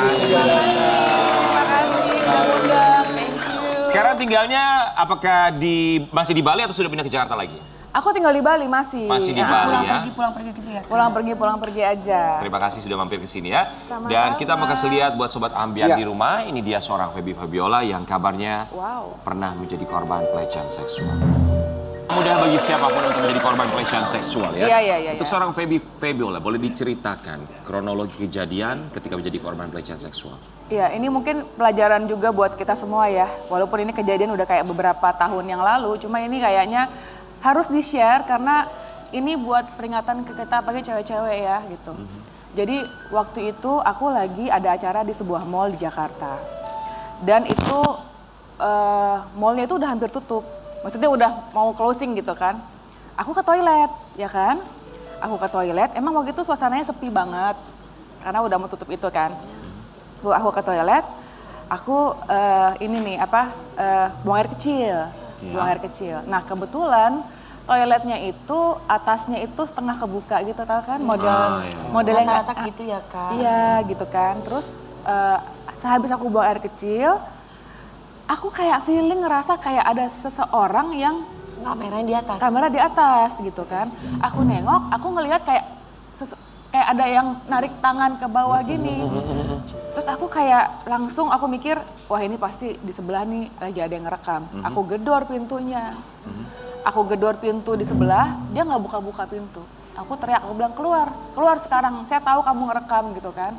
Sekarang tinggalnya apakah masih di Bali atau sudah pindah ke Jakarta lagi? Aku tinggal di Bali masih. Masih di Bali ya. Pulang pergi gitu ya. Pulang pergi aja. Terima kasih sudah mampir ke sini ya. Sama-sama. Dan kita mau kasih lihat buat Sobat Ambiar Ya. di rumah, ini dia seorang Feby Febiola yang kabarnya Wow. pernah menjadi korban pelecehan seksual. Mudah bagi siapapun untuk menjadi korban pelecehan seksual ya. Iya. Untuk seorang Feby Febiola, boleh diceritakan kronologi kejadian ketika menjadi korban pelecehan seksual? Iya, ini mungkin pelajaran juga buat kita semua ya. Walaupun ini kejadian udah kayak beberapa tahun yang lalu, cuma ini kayaknya harus di-share karena ini buat peringatan ke kita bagi cewek-cewek ya gitu. Jadi waktu itu aku lagi ada acara di sebuah mall di Jakarta. Dan itu mallnya itu udah hampir tutup. Maksudnya udah mau closing gitu kan. Aku ke toilet, ya kan. Aku ke toilet, emang waktu itu suasananya sepi banget. Karena udah mau tutup itu kan. Aku ke toilet, aku buang air kecil. Buang air kecil. Nah kebetulan toiletnya itu atasnya itu setengah kebuka gitu tau kan modelnya Rata-rata gitu ya Kak. Iya gitu kan. Terus sehabis aku buang air kecil, aku kayak feeling ngerasa kayak ada seseorang yang kamera di atas gitu kan. Aku nengok, aku ngelihat kayak ada yang narik tangan ke bawah gini. Terus aku kayak langsung aku mikir, wah ini pasti di sebelah nih lagi ada yang ngerekam. Aku gedor pintunya. Aku gedor pintu di sebelah, dia nggak buka-buka pintu. Aku teriak, aku bilang keluar sekarang, saya tahu kamu ngerekam gitu kan.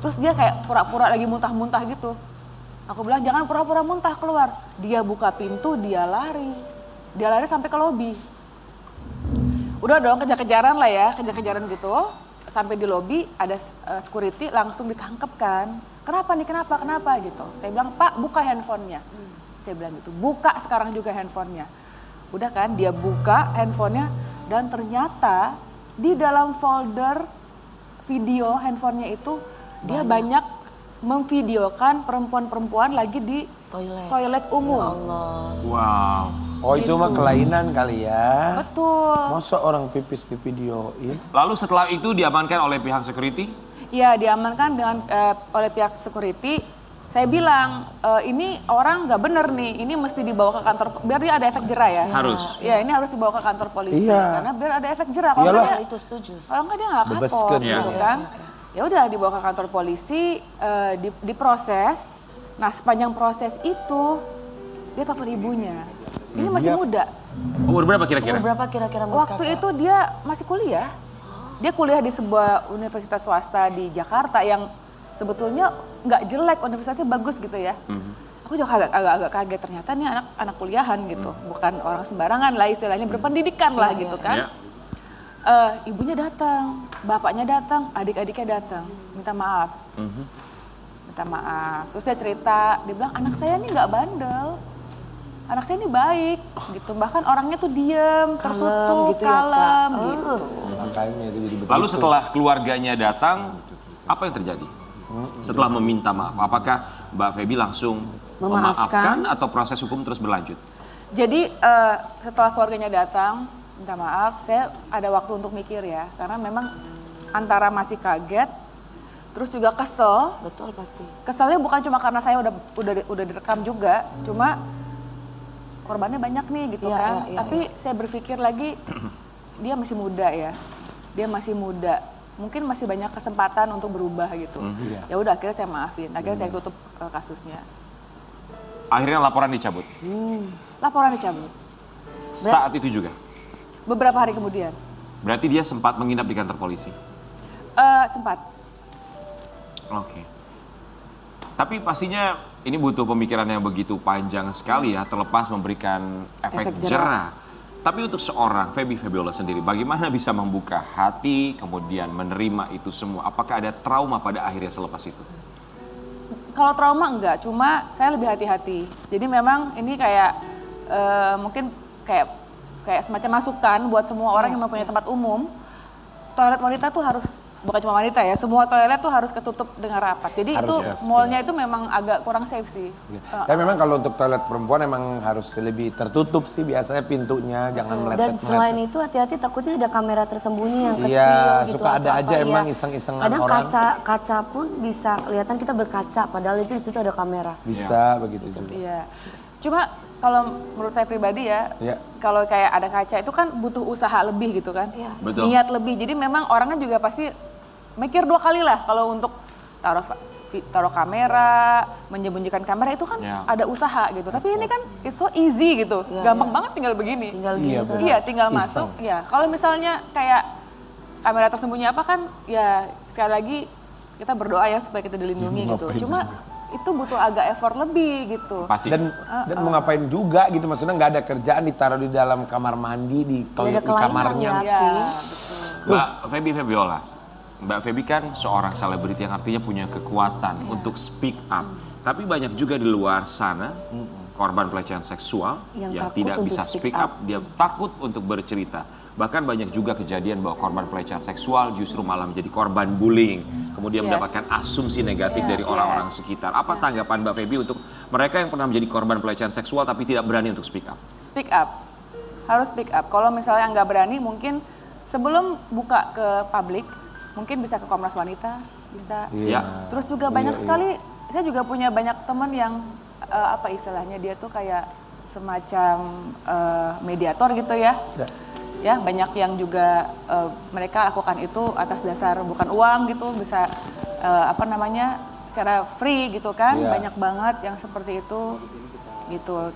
Terus dia kayak pura-pura lagi muntah-muntah gitu. Aku bilang jangan pura-pura muntah, keluar. Dia buka pintu, dia lari. Dia lari sampai ke lobi. Udah dong kejar-kejaran lah ya, kejar-kejaran gitu. Sampai di lobi ada security langsung ditangkap kan. Kenapa nih, kenapa gitu. Saya bilang, Pak buka handphonenya. Saya bilang gitu, buka sekarang juga handphonenya. Udah kan, dia buka handphonenya dan ternyata di dalam folder video handphonenya itu dia banyak memvideokan perempuan-perempuan lagi di toilet umum. Wow. Oh itu mah kelainan kali ya. Betul. Masa orang pipis di videoin? Lalu setelah itu diamankan oleh pihak security? Iya diamankan oleh pihak security. Saya bilang, ini orang nggak bener nih, ini mesti dibawa ke kantor, biar dia ada efek jerah ya. Harus. Ya ini harus dibawa ke kantor polisi, Iya. karena biar ada efek jerah. Kalau Iyalah. nggak dia, Itu setuju. kalau nggak dia nggak kapok Bebaskan. gitu kan. Ya udah dibawa ke kantor polisi, diproses. Nah sepanjang proses itu, dia telepon ibunya. Ini masih muda. Umur berapa kira-kira? Umur berapa kira-kira menurut Waktu Kakak? itu dia masih kuliah. Dia kuliah di sebuah universitas swasta di Jakarta yang sebetulnya nggak jelek, universitasnya bagus gitu ya. Aku juga agak kaget ternyata nih anak kuliahan gitu, bukan orang sembarangan lah istilahnya, berpendidikan lah gitu kan. Iya. Ibunya datang, bapaknya datang, adik-adiknya datang, minta maaf. Minta maaf. Terus dia cerita, dia bilang anak saya nih nggak bandel. Anak saya ini baik gitu, bahkan orangnya tuh diem, tertutup, gitu ya, Kak. kalem gitu. Makanya itu jadi begitu. Lalu setelah keluarganya datang, apa yang terjadi? Setelah meminta maaf, apakah Mbak Feby langsung memaafkan atau proses hukum terus berlanjut? Jadi setelah keluarganya datang, minta maaf, saya ada waktu untuk mikir ya, karena memang antara masih kaget, terus juga kesel. Betul pasti. Keselnya bukan cuma karena saya udah direkam juga, cuma korbannya banyak nih gitu Iya, kan. iya, Tapi saya berpikir lagi, dia masih muda ya, dia masih muda. Mungkin masih banyak kesempatan untuk berubah gitu. Ya udah akhirnya saya maafin, akhirnya saya tutup kasusnya. Akhirnya laporan dicabut. Laporan dicabut. Saat itu juga. Beberapa hari kemudian. Berarti dia sempat menginap di kantor polisi. Sempat. Oke. Tapi pastinya ini butuh pemikiran yang begitu panjang sekali ya, terlepas memberikan efek jerah. Tapi untuk seorang Feby Febiola sendiri, bagaimana bisa membuka hati, kemudian menerima itu semua? Apakah ada trauma pada akhirnya selepas itu? Kalau trauma enggak, cuma saya lebih hati-hati. Jadi memang ini kayak mungkin kayak semacam masukan buat semua orang yang mempunyai tempat umum. Toilet wanita tuh harus, bukan cuma wanita ya, semua toilet tuh harus ketutup dengan rapat. Jadi Harus itu ya. mallnya itu memang agak kurang safe sih. Tapi memang kalau untuk toilet perempuan emang harus lebih tertutup sih biasanya pintunya, jangan Dan selain meletet-meletet. itu hati-hati takutnya ada kamera tersembunyi yang kecil Iya, gitu. suka ada atau aja apa, emang iya. iseng-isengan Kadang orang. kaca pun bisa kelihatan kita berkaca padahal itu di situ ada kamera. Bisa begitu juga. Iya. Cuma kalau menurut saya pribadi ya, Iya. kalau kayak ada kaca itu kan butuh usaha lebih gitu kan. Betul. Niat lebih. Jadi memang orangnya juga pasti mikir 2 kali lah kalau untuk taruh kamera, menyembunyikan kamera itu kan Ya. ada usaha gitu. Tapi ini kan it's so easy gitu. Gampang banget tinggal begini. Tinggal Iya, gitu. benar. Iya, tinggal Iseng. masuk. Ya, kalau misalnya kayak kamera tersembunyi apa kan, ya sekali lagi kita berdoa ya supaya kita dilindungi gitu. Cuma itu butuh agak effort lebih gitu. Pasti. Dan mau ngapain juga gitu, maksudnya nggak ada kerjaan ditaruh di dalam kamar mandi, di toilet, di kelainan kamarnya. ya. Iya, Mbak Feby Febiola, Mbak Feby kan seorang selebriti yang artinya punya kekuatan untuk speak up. Tapi banyak juga di luar sana korban pelecehan seksual Yang yang takut tidak untuk bisa speak speak up, dia takut untuk bercerita. Bahkan banyak juga kejadian bahwa korban pelecehan seksual justru malah menjadi korban bullying, kemudian Yes. mendapatkan asumsi negatif dari orang-orang sekitar. Apa tanggapan Mbak Feby untuk mereka yang pernah menjadi korban pelecehan seksual tapi tidak berani untuk speak up? Speak up, harus speak up. Kalau misalnya nggak berani, mungkin sebelum buka ke publik, mungkin bisa ke Komnas Wanita, bisa. Ya. Terus juga banyak sekali, saya juga punya banyak teman yang apa istilahnya, dia tuh kayak semacam mediator gitu ya. Ya, banyak yang juga mereka lakukan itu atas dasar bukan uang gitu, bisa apa namanya, secara free gitu kan. Iya. Banyak banget yang seperti itu gitu.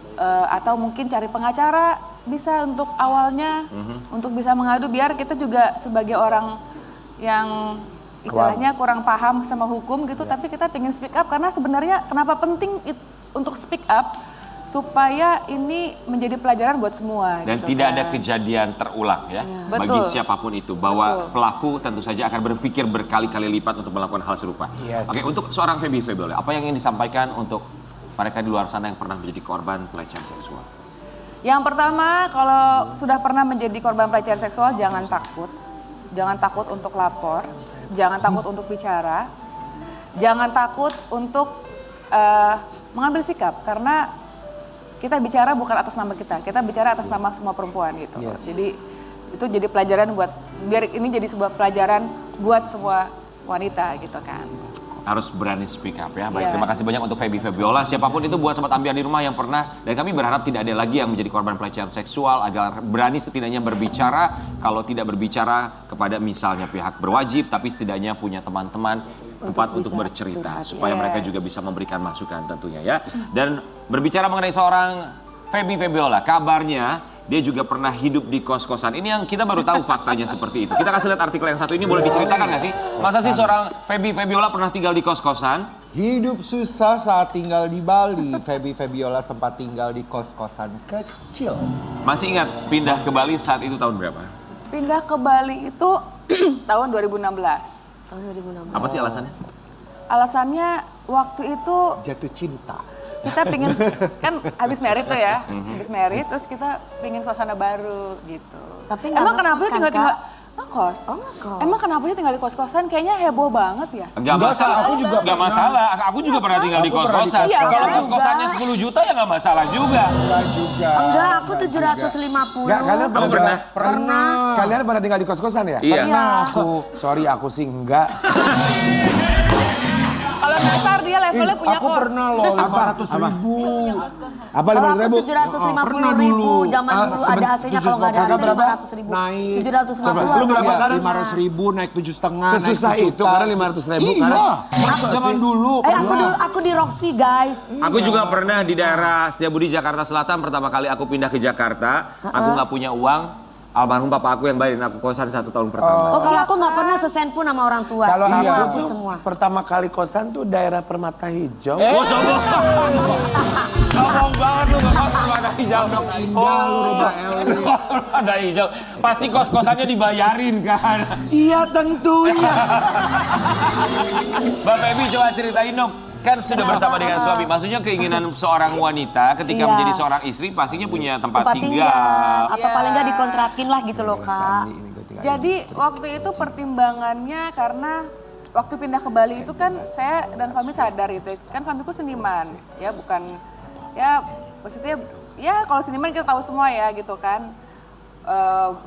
Atau mungkin cari pengacara bisa untuk awalnya, untuk bisa mengadu, biar kita juga sebagai orang yang istilahnya kurang paham sama hukum gitu, tapi kita pengen speak up. Karena sebenarnya kenapa penting untuk speak up, supaya ini menjadi pelajaran buat semua. Dan gitu tidak kan. ada kejadian terulang ya, bagi Betul. siapapun itu, bahwa pelaku tentu saja akan berpikir berkali-kali lipat untuk melakukan hal serupa. Yes. Oke, untuk seorang Feby Febiola, apa yang ingin disampaikan untuk mereka di luar sana yang pernah menjadi korban pelecehan seksual? Yang pertama, kalau sudah pernah menjadi korban pelecehan seksual, jangan takut. Jangan takut untuk lapor, jangan takut untuk bicara, jangan takut untuk mengambil sikap, karena kita bicara bukan atas nama kita bicara atas nama semua perempuan gitu. Yes. Jadi itu jadi pelajaran buat, biar ini jadi sebuah pelajaran buat semua wanita gitu kan. Harus berani speak up ya. Baik, Iya. terima kasih banyak untuk Feby Febiola. Siapapun itu buat sobat ambiar di rumah yang pernah, dan kami berharap tidak ada lagi yang menjadi korban pelecehan seksual, agar berani setidaknya berbicara. Kalau tidak berbicara kepada misalnya pihak berwajib, tapi setidaknya punya teman-teman tempat untuk bercerita, supaya mereka juga bisa memberikan masukan tentunya ya. Dan berbicara mengenai seorang Feby Febiola, kabarnya dia juga pernah hidup di kos-kosan. Ini yang kita baru tahu faktanya seperti itu. Kita kasih lihat artikel yang satu ini, boleh diceritakan nggak sih? Masa sih seorang Feby Febiola pernah tinggal di kos-kosan? Hidup susah saat tinggal di Bali. Feby Febiola sempat tinggal di kos-kosan kecil. Masih ingat pindah ke Bali saat itu tahun berapa? Pindah ke Bali itu tahun 2016. Tahun 2016. Apa sih alasannya? Alasannya waktu itu Jatuh cinta. kita pingin, kan habis merit tuh ya, habis merit terus kita pingin suasana baru gitu. Tapi nggak emang kenapa ngekos sih kan, tinggal-tinggal Kak? ngekos? Oh, ngekos. Emang kenapa sih tinggal di kos-kosan? Kayaknya heboh banget ya. Enggak Enggak, masalah, aku juga enggak pernah. masalah. Aku juga pernah tinggal di Aku pernah di kos-kosan. kos-kosan. Kalau Iya, kos-kosannya 10 juta ya nggak masalah juga. Enggak juga. Enggak, aku Enggak 750. Enggak, kalian Kamu pernah? Pernah. Kalian pernah tinggal di kos-kosan ya? Iya. Pernah aku. Sorry, aku sih enggak. Kalau dasar dia levelnya punya Aku kos. pernah loh 500.000. Apa Kalau 500 aku ribu? 750.000, zaman dulu ada AC-nya, kalau nggak ada AC berapa? 500.000. Naik. 750. Lu berapa sekarang? 500.000 naik 7,5. Sesusah naik itu karena 500.000 Iya. Masa Zaman sih? dulu. Aku di Roxy, guys. Aku juga pernah di daerah Setiabudi, Jakarta Selatan. Pertama kali aku pindah ke Jakarta, aku nggak punya uang. Almarhum papa aku yang bayarin aku kosan 1 tahun pertama. Oh, kalau aku nggak pernah sesen pun sama orang tua. Kalau Semua, aku tuh semua. pertama kali kosan tuh daerah Permata Hijau. Oh, sombong. Sombong banget lu nggak kos Permata Hijau. Pondok Indah, lu Roba Eli. Permata Hijau. Pasti kos-kosannya dibayarin kan. Iya tentunya. Mbak Feby coba ceritain dong. Kan sudah bersama dengan suami. Maksudnya keinginan seorang wanita ketika Iya. menjadi seorang istri pastinya punya tempat Tempat tinggal. tinggal. Atau Iya. paling nggak dikontrakin lah gitu loh, Kak. Jadi waktu itu pertimbangannya karena waktu pindah ke Bali itu kan saya dan suami sadar gitu, kan suamiku seniman, ya bukan, ya maksudnya ya kalau seniman kita tahu semua ya gitu kan.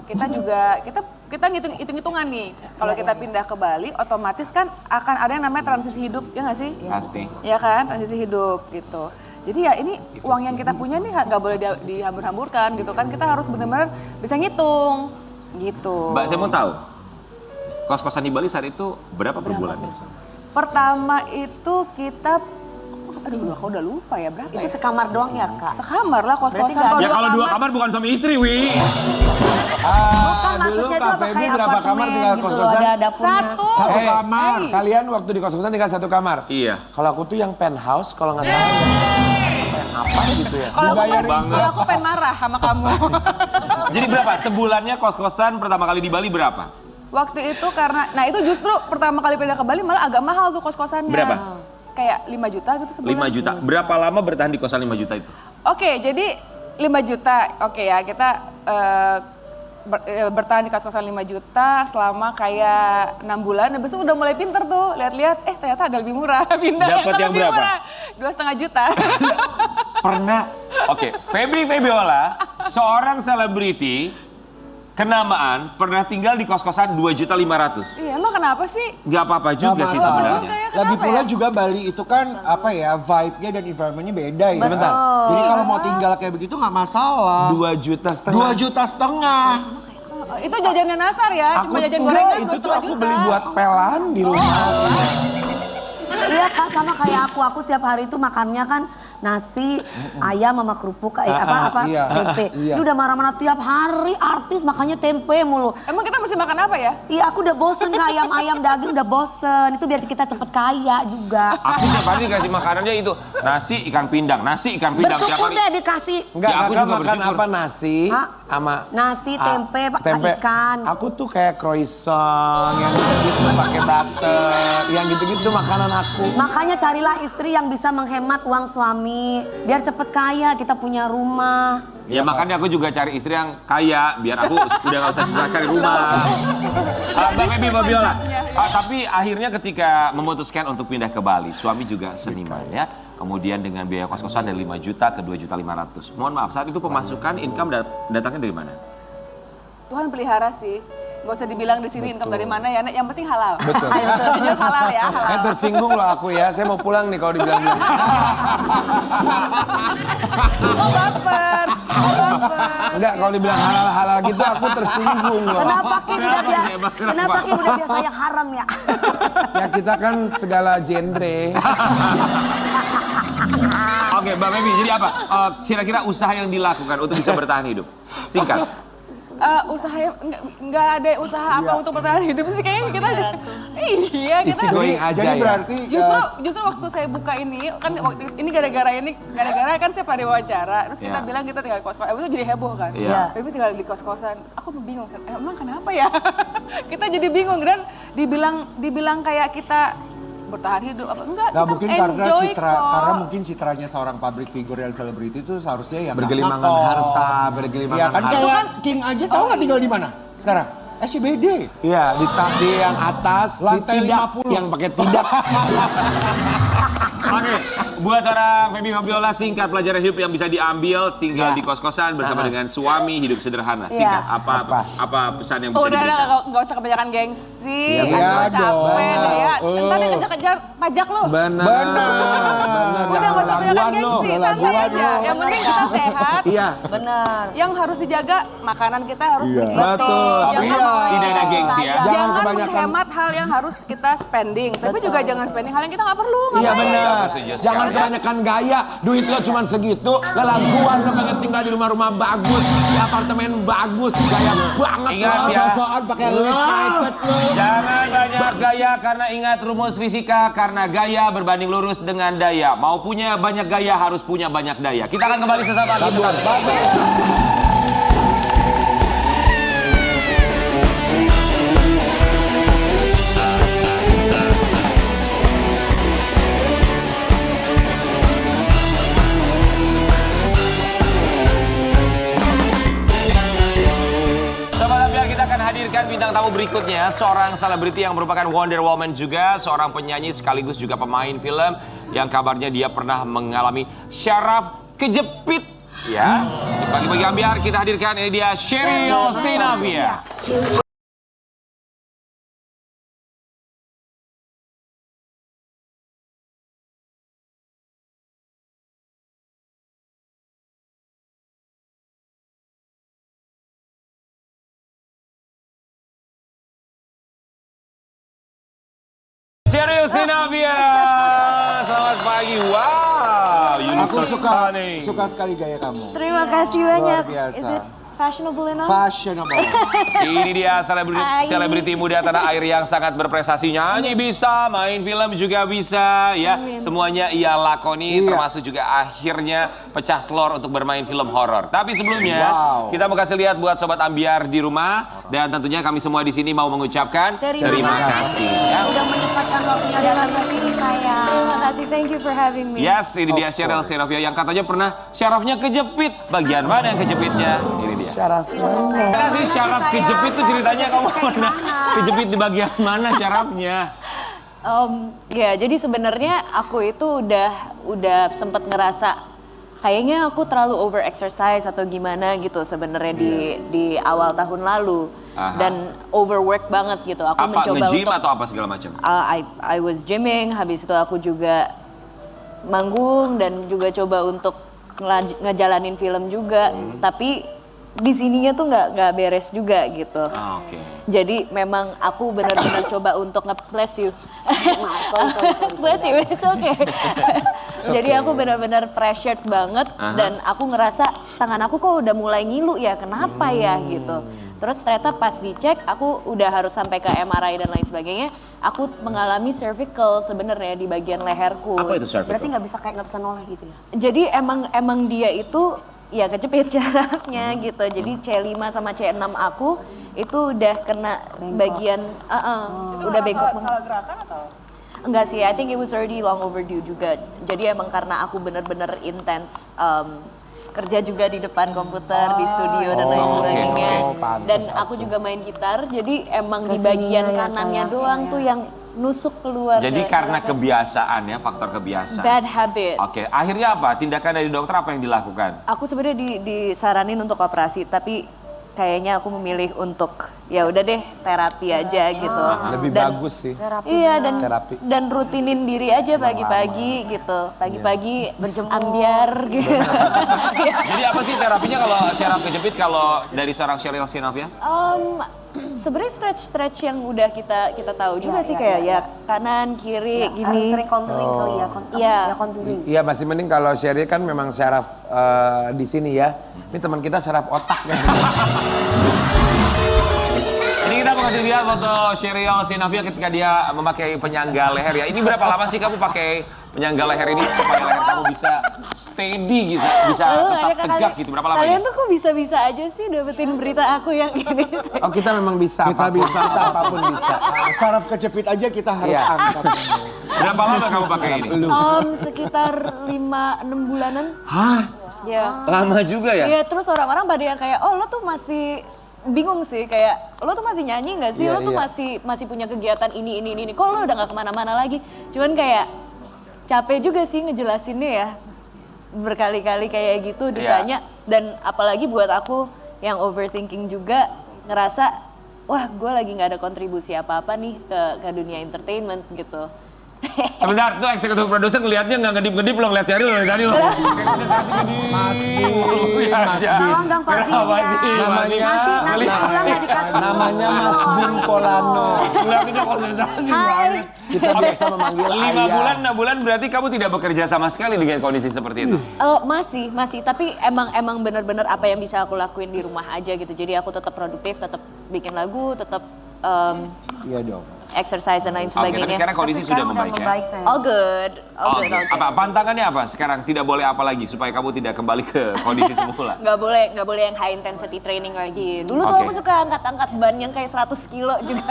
Kita juga kita hitung-hitungan nih, kalau kita pindah ke Bali otomatis kan akan ada yang namanya transisi hidup, ya nggak sih? Pasti. Ya kan, transisi hidup gitu. Jadi ya ini uang yang kita punya nih nggak boleh dihambur-hamburkan gitu kan, kita harus benar-benar bisa ngitung gitu. Mbak, saya mau tahu. Kos-kosan di Bali saat itu berapa per bulan? Pertama itu kita, aduh aku udah lupa ya berapa Itu ya? sekamar doang ya, Kak? Sekamar lah kos-kosan. Berarti nggak Ya kalau 2 kamar bukan suami istri, Wi. Bukan, Dulu maksudnya itu Kak apa, Feby kayak berapa kamar apartemen tinggal gitu loh, kos-kosan? ada dapurnya. Satu. Satu kamar. Kalian waktu di kos-kosan tinggal 1 kamar? Iya. Kalau aku tuh yang penthouse, kalau nggak salah apa gitu ya? Kalau aku, Dibayarin kalau aku pengen marah sama kamu. Jadi berapa? Sebulannya kos-kosan pertama kali di Bali berapa? Waktu itu karena, nah itu justru pertama kali pindah ke Bali malah agak mahal tuh kos-kosannya. Berapa? Kayak 5 juta gitu sebulan. 5 juta. Berapa lama bertahan di kosan 5 juta itu? Oke, jadi 5 juta. Oke ya, kita bertahan di kos-kosan 5 juta selama kayak 6 bulan. Habis itu udah mulai pinter tuh, lihat-lihat, ternyata ada lebih murah. Pindah Dapat yang lebih berapa? murah. 2,5 juta. Pernah. Oke, Feby Febiola, seorang selebriti kenamaan pernah tinggal di kos-kosan 2.500.000. Iya, emang kenapa sih? Nggak apa-apa juga sih masalah. sebenarnya. juga ya, Lagi kenapa pula ya? juga Bali itu kan apa ya, vibe-nya dan environment-nya beda ya. Sebentar. Jadi kalau mau tinggal kayak begitu nggak masalah. 2,5 juta. 2,5 juta. Itu jajannya Nasar ya, Aku cuma jajan enggak, gorengan itu tuh 2,5 aku juta. beli buat pelan di rumah. Iya Kak, sama kayak aku setiap hari itu makannya kan nasi, ayam sama kerupuk, iya, tempe. iya. Ini udah marah-marah tiap hari artis makannya tempe mulu. Emang kita mesti makan apa ya? Iya aku udah bosen Kak, ayam daging udah bosen. Itu biar kita cepet kaya juga. Aku tiap hari dikasih makanannya itu nasi ikan pindang tiap Bersyukur hari. deh dikasih Enggak, Ya, aku kakak juga makan bersyukur. apa nasi Hah? sama Nasi, tempe, ikan. Aku tuh kayak croissant yang gitu pakai butter, yang gitu-gitu makanan aku. Makanya carilah istri yang bisa menghemat uang suami. Biar cepet kaya, kita punya rumah. Ya makanya aku juga cari istri yang kaya biar aku udah nggak usah susah cari rumah. Mbak Feby Febiola, tapi akhirnya ketika memutuskan untuk pindah ke Bali, suami juga seniman ya. Kemudian dengan biaya kos-kosan dari 5 juta ke 2.500.000. Mohon maaf, saat itu pemasukan income datangnya dari mana? Tuhan pelihara sih. Gak usah dibilang di sini income dari mana ya, yang penting halal. Betul. Jelas halal ya, halal. Tersinggung loh aku ya, saya mau pulang nih kalau dibilang-bilang. Oh baper. Enggak, kalau dibilang halal-halal gitu aku tersinggung loh. Kenapa Kim Kenapa? Kenapa Kim udah biasa yang haram ya? Ya kita kan segala genre. Oke, Mbak Feby, jadi apa? Kira-kira usaha yang dilakukan untuk bisa bertahan hidup? Singkat. Usaha nggak ada usaha apa untuk bertahan hidup sih kayaknya kita. Iya kita. Isi going aja Jadi ya. berarti Justru waktu saya buka ini kan waktu ini gara-gara kan saya pada wawancara terus kita Iya. bilang kita tinggal di kos-kosan itu jadi heboh kan. Iya. Tapi tinggal di kos-kosan. Terus aku bingung kan emang kenapa ya? Kita jadi bingung dan dibilang kayak kita bertahan hidup apa enggak? Nggak kita mungkin karena enjoy citra, kok. karena mungkin citranya seorang public figure yang selebriti itu seharusnya yang Bergelimangan nggak ngekos. harta, bergelimangan Iya kan harta. kayak King aja tahu nggak tinggal di mana sekarang? SCBD. Iya, di yang atas, Lantai di tidak, 50. yang pakai tidak. Oke, buat seorang Feby Febiola singkat pelajaran hidup yang bisa diambil tinggal Ya. di kos-kosan bersama dengan suami hidup sederhana. Singkat apa pesan yang bisa Udah diberikan? nggak usah kebanyakan gengsi, Iya nggak dong. capek deh ya. Oh. Ntar dikejar-kejar pajak lo. Benar. Benar. Udah nggak usah kebanyakan Laguan lo. gengsi, santai Laguan aja. lo. Yang penting kita sehat. Iya. Bener. Yang harus dijaga makanan kita harus Iya. bergizi. Betul. Jangan, Iya. Tidak ada gengsi ya. Jangan jangan kebanyakan- menghemat hal yang harus kita spending. Tapi juga jangan spending hal yang kita nggak perlu. Iya ngapain? benar. Setuju sekali. Jangan kebanyakan gaya. Duit lo cuma segitu. Lelaguan lo pengen tinggal di rumah-rumah bagus, di apartemen bagus, gaya banget Ingat lo. ya. Sosokan pakai private lo. Jangan banyak gaya karena ingat rumus fisika karena gaya berbanding lurus dengan daya. Mau punya banyak gaya harus punya banyak daya. Kita akan kembali sesaat lagi. Sobat Ambiar, kita akan hadirkan bintang tamu berikutnya, seorang selebriti yang merupakan Wonder Woman juga, seorang penyanyi sekaligus juga pemain film yang kabarnya dia pernah mengalami syaraf kejepit. Ya, di pagi-pagi Ambiar kita hadirkan ini dia Sheryl Sheinafia. Sheryl Sheinafia, selamat pagi. Wow, you look Aku so suka stunning. suka sekali gaya kamu. Terima kasih banyak. Luar biasa. fashionable enough? Fashionable. Ini dia selebriti muda tanah air yang sangat berprestasi. Nyanyi bisa, main film juga bisa ya. Semuanya ia lakoni, termasuk juga akhirnya pecah telur untuk bermain film horor. Tapi sebelumnya kita mau kasih lihat buat sobat Ambiar di rumah, dan tentunya kami semua di sini mau mengucapkan terima kasih ya. Udah menyempatkan waktunya dalam sini saya. Terima kasih, thank you for having me. Yes, ini dia Cheryl Xenofia yang katanya pernah syarafnya kejepit. Bagian mana yang kejepitnya? Ini dia. Mana sih syaraf kejepit tuh ceritanya, kamu pernah kejepit di bagian mana syarafnya? Ya, jadi sebenarnya aku itu udah sempat ngerasa kayaknya aku terlalu over exercise atau gimana gitu sebenarnya di awal tahun lalu. Dan overwork banget gitu. Aku Apa, mencoba nge-gym untuk atau apa segala macam? I was gymming, habis itu aku juga manggung dan juga coba untuk ngejalanin film juga. Tapi di sininya tuh nggak beres juga gitu. Oke. Jadi memang aku benar-benar coba untuk bless you. Bless you, it's okay. Jadi aku benar-benar pressured banget dan aku ngerasa tangan aku kok udah mulai ngilu ya, kenapa ya gitu. Terus ternyata pas dicek aku udah harus sampai ke MRI dan lain sebagainya. Aku mengalami cervical sebenarnya di bagian leherku. Apa itu cervical? Berarti nggak bisa noleh gitu ya? Jadi emang dia itu ya kejepit syarafnya gitu. Jadi C5 sama C6 aku itu udah kena bagian udah bengkok. Salah gerakan atau? Enggak sih, I think it was already long overdue juga. Jadi emang karena aku bener-bener intens kerja juga di depan komputer, di studio dan lain sebagainya. Dan aku juga main gitar, jadi emang di bagian kanannya doang tuh yang nusuk keluar. Jadi karena kebiasaan ya, faktor kebiasaan. Bad habit. Oke, akhirnya apa? Tindakan dari dokter apa yang dilakukan? Aku sebenarnya disaranin untuk operasi, tapi kayaknya aku memilih untuk ya udah deh terapi aja gitu. Lebih bagus sih. Iya Terapi. dan rutinin diri aja pagi-pagi gitu. Pagi-pagi ambiar gitu. Jadi apa sih terapinya kalau syaraf kejepit kalau dari seorang Cheryl Xenofia? Sebenarnya stretch yang udah kita tahu juga sih kayak ya kanan kiri Harus gini. sering contouring kali ya, Iya. contouring. Iya masih mending kalau Sherry kan memang syaraf di sini ya. Ini teman kita syaraf otak ya. Ini kita mau kasih lihat foto Cheryl Xenofia ketika dia memakai penyangga leher ya. Ini berapa lama sih kamu pakai penyangga leher ini supaya leher kamu bisa steady, bisa tetap tegak gitu? Berapa lama Kalian ini? tuh kok bisa-bisa aja sih dapetin berita aku yang ini sih. Oh kita memang bisa. Kita apapun. bisa. Kita apapun bisa. Saraf kejepit aja kita harus Iya. angkat. Berapa lama kamu pakai ini? Sekitar 5-6 bulanan. Hah? Ya. Lama juga ya? Iya, terus orang-orang pada yang kayak, oh lo tuh masih bingung sih, kayak lo tuh masih nyanyi nggak sih? Lo tuh masih punya kegiatan ini. Kok lo udah nggak kemana-mana lagi? Cuman kayak capek juga sih ngejelasinnya ya. Berkali-kali kayak gitu ditanya. Dan apalagi buat aku yang overthinking juga ngerasa, wah gue lagi nggak ada kontribusi apa-apa nih ke dunia entertainment gitu. Sebentar, tuh eksekutif produser ngeliatnya nggak ngedip-ngedip loh, ngeliat Cheryl dari tadi loh. Mas Bin, Mas Bin. Tolong dong Pak Bin Kenapa ya. sih? Nanti pulang nggak dikasih. Namanya Mas Bin Polano. Ngeliatinnya konsentrasi banget. Kita bisa memanggil 5 ayah. bulan, 6 bulan berarti kamu tidak bekerja sama sekali dengan kondisi seperti itu? Masih, tapi emang benar-benar apa yang bisa aku lakuin di rumah aja gitu. Jadi aku tetap produktif, tetap bikin lagu, tetap Iya dong. exercise dan lain Oke, tapi sebagainya. sekarang kondisi sudah membaik ya? Sayang. All good. Oke. Apa pantangannya apa sekarang? Tidak boleh apa lagi supaya kamu tidak kembali ke kondisi semula? Nggak boleh yang high intensity training lagi. Dulu tuh Oke. aku suka angkat-angkat ban yang kayak 100 kilo juga.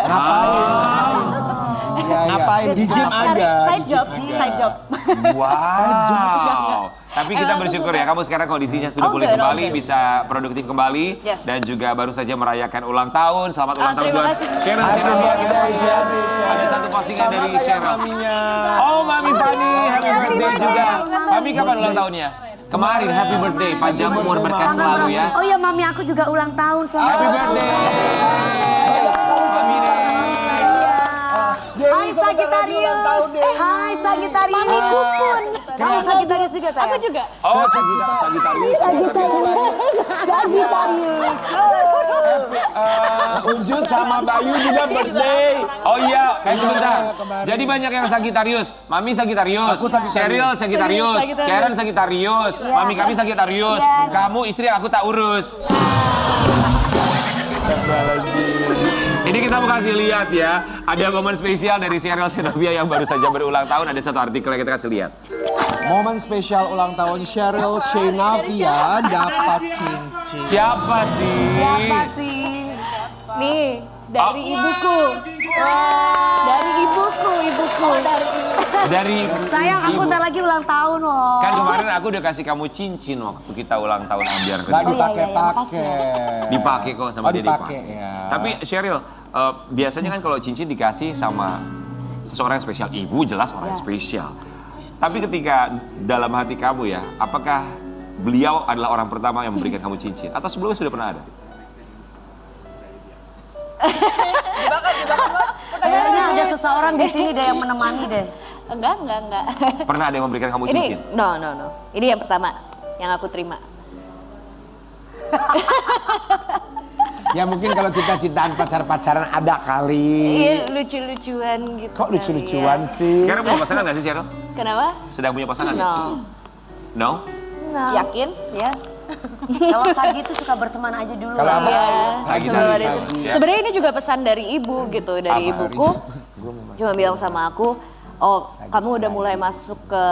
Iya, Ngapain? Di gym ada. Side di job, gym ada. side job. Wow. Tapi kita bersyukur ya, kamu sekarang kondisinya sudah pulih Oke, kembali, oke. bisa produktif kembali, Yes. dan juga baru saja merayakan ulang tahun. Selamat ulang tahun terima buat kasih. Cheryl Xenofia. Ada satu postingan dari Cheryl. Maminya. Oh, Mami Fani, happy birthday juga. Mami kapan ulang tahunnya? Kemarin, happy birthday, panjang umur berkah selalu ya. Oh iya mami aku juga ulang tahun. Happy birthday. Mami Nes. Dewi sebentar lagi ulang tahun, Dewi. Hai Sagitarius. Mamiku pun. Kamu Sagitarius juga sayang? Aku juga. Oh, Sagittarius. Sagitarius. Unju sama Bayu juga birthday. Oh iya, kayak sebentar. kemarin. Jadi banyak yang Sagittarius. Mami Sagittarius, Aku Sagittarius. Cheryl Sagittarius, Sagittarius. Karen Sagittarius, Mami kami Sagittarius. Kamu istri aku tak urus. Ini kita mau kasih lihat ya, ada momen spesial dari Sheryl Sheinafia yang baru saja berulang tahun. Ada satu artikel yang kita kasih lihat. Momen spesial ulang tahun Sheryl Sheinafia dapat cincin. Siapa sih? Siapa sih? Nih, dari ibuku. Dari ibuku. Dari Sayang, aku ibu. ntar lagi ulang tahun loh. Kan kemarin aku udah kasih kamu cincin waktu kita ulang tahun Ambiar Nggak kedua. dipakai-pakai. Dipakai kok sama Oh, dia dipakai ya. Tapi Sheryl, biasanya kan kalau cincin dikasih sama seseorang yang spesial, ibu jelas orang yang spesial. Tapi ketika dalam hati kamu ya, apakah beliau adalah orang pertama yang memberikan kamu cincin? Atau sebelumnya sudah pernah ada? Kayaknya ada seseorang di sini deh yang menemani deh. Enggak. Pernah ada yang memberikan kamu Ini, cincin? no. Ini yang pertama yang aku terima. Ya mungkin kalau cinta-cintaan pacar-pacaran ada kali. Iya, lucu-lucuan gitu. Kok kali lucu-lucuan ya. sih? Sekarang punya pasangan nggak sih Sheryl? Kenapa? Sedang punya pasangan? No. No? Yakin? Ya. Kalau Sagi itu suka berteman aja dulu. Kalau apa? Iya. Sagitarius. Sebelum Sebenarnya ini juga pesan dari ibu gitu, dari Apa? ibuku. Cuma bilang sama aku, oh kamu udah mulai masuk ke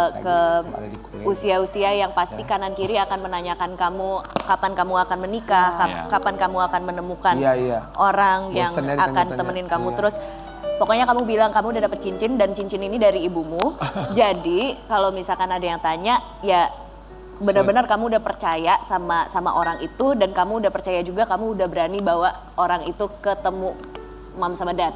usia-usia yang pasti kanan kiri akan menanyakan kamu kapan kamu akan menikah, Iya. kapan kamu akan menemukan Iya. orang yang Bosen ya akan ditanya-tanya. temenin kamu. Iya. Terus pokoknya kamu bilang kamu udah dapet cincin dan cincin ini dari ibumu. Jadi kalau misalkan ada yang tanya, ya benar-benar kamu udah percaya sama orang itu, dan kamu udah percaya juga kamu udah berani bawa orang itu ketemu mom sama dad.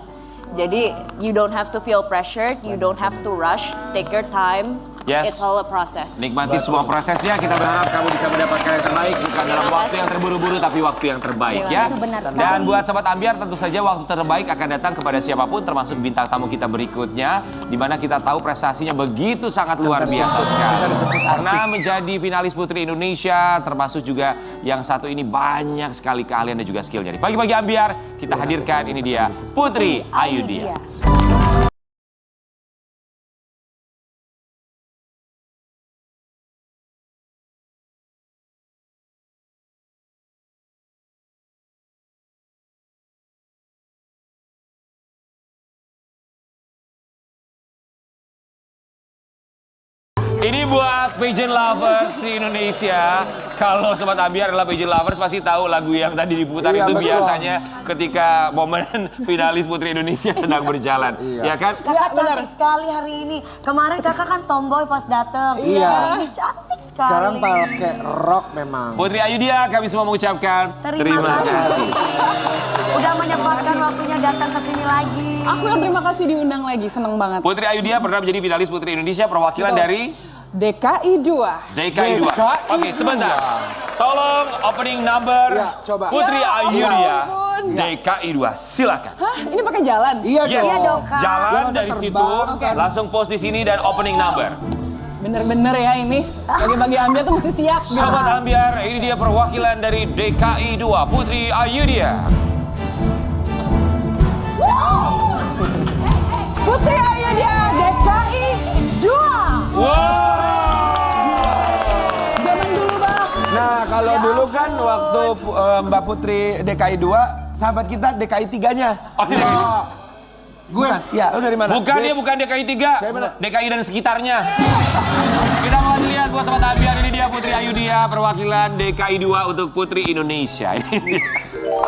Jadi you don't have to feel pressured, you don't have to rush, take your time. Yes. It's all a process. Nikmati semua prosesnya, kita berharap kamu bisa mendapatkan yang terbaik, bukan dalam waktu yang terburu-buru, tapi waktu yang terbaik ya. Dan buat Sobat Ambiar, tentu saja waktu terbaik akan datang kepada siapapun, termasuk bintang tamu kita berikutnya, di mana kita tahu prestasinya begitu sangat luar biasa sekali. Karena menjadi finalis Putri Indonesia, termasuk juga yang satu ini banyak sekali keahlian dan juga skillnya. Di Pagi-Pagi Ambiar, kita hadirkan ini dia, Putri Ayudhya. Ini buat pageant lovers di Indonesia. Kalau Sobat Ambiar adalah pageant lovers pasti tahu lagu yang tadi diputar Iya, itu betul. biasanya ketika momen finalis Putri Indonesia sedang berjalan. Ya kan? Kakak cantik sekali hari ini. Kemarin kakak kan tomboy pas dateng. Iya. Hari ini cantik sekali. Sekarang pakai rok memang. Putri Ayudhya, kami semua mengucapkan Terima kasih. Udah menyempatkan waktunya datang ke sini lagi. Aku yang terima kasih diundang lagi, seneng banget. Putri Ayudhya pernah menjadi finalis Putri Indonesia perwakilan Betul. dari DKI 2. DKI 2. Oke, sebentar. Tolong opening number Ya, coba. Putri Ya, Ayudhya ya ampun. DKI 2. Silakan. Hah, ini pakai jalan? Iya Yes. dong. dong, Kak. Jalan Ya, masa dari terbang, situ, kan? langsung post di sini dan opening number. Bener-bener ya ini, bagi-bagi Ambiar tuh mesti siap. gitu. Sobat Ambiar, ini dia perwakilan dari DKI 2, Putri Ayudhya. Putri Ayudhya DKI 2. Wow. Zaman dulu banget. Nah, kalau dulu kan waktu Mbak Putri DKI 2, sahabat kita DKI 3-nya. Oh, ini DKI. Gue. Ya, lu dari mana? Bukan, dia bukan DKI 3, Dari mana? DKI dan sekitarnya. Kita mau lihat buat Sobat Ambiar, ini dia Putri Ayudhya, perwakilan DKI 2 untuk Putri Indonesia. Ini dia.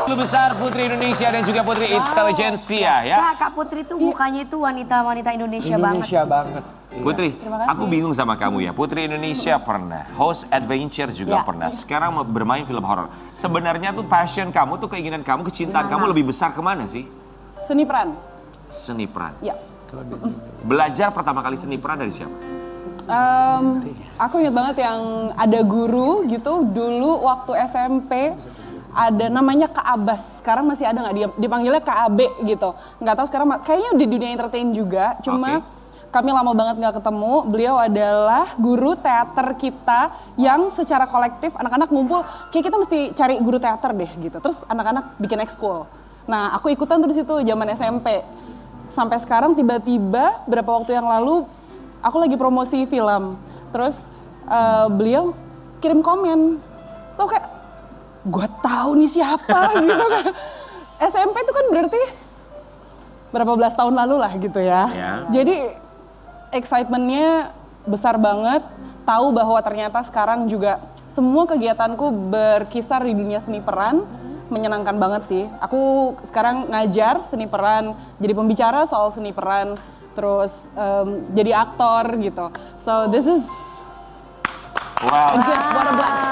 Lu besar Putri Indonesia dan juga Putri Intelijensia ya. Nah, Kak Putri tuh mukanya itu wanita-wanita Indonesia banget. Putri, aku bingung sama kamu ya. Putri Indonesia pernah, host adventure juga pernah. Sekarang mau bermain film horor. Sebenarnya tuh passion kamu tuh, keinginan kamu, kecintaan kamu lebih besar kemana sih? Seni peran. Seni peran. Ya. Belajar pertama kali seni peran dari siapa? Aku ingat banget yang ada guru gitu dulu waktu SMP, ada namanya Kak Abbas. Sekarang masih ada nggak dia? Dipanggilnya Kak AB gitu. Nggak tahu sekarang, kayaknya di dunia entertain juga. Cuma kami lama banget nggak ketemu. Beliau adalah guru teater kita yang secara kolektif anak-anak ngumpul. Kayak kita mesti cari guru teater deh gitu. Terus anak-anak bikin ekskul. Nah, aku ikutan tuh di situ zaman SMP. Sampai sekarang tiba-tiba berapa waktu yang lalu aku lagi promosi film. Terus beliau kirim komen. So kayak gue tahu nih siapa gitu kan. SMP itu kan berarti berapa belas tahun lalu lah gitu ya. Jadi excitementnya besar banget, tahu bahwa ternyata sekarang juga semua kegiatanku berkisar di dunia seni peran, menyenangkan banget sih. Aku sekarang ngajar seni peran, jadi pembicara soal seni peran, terus jadi aktor gitu. So this is Wow, a gift, what a blast.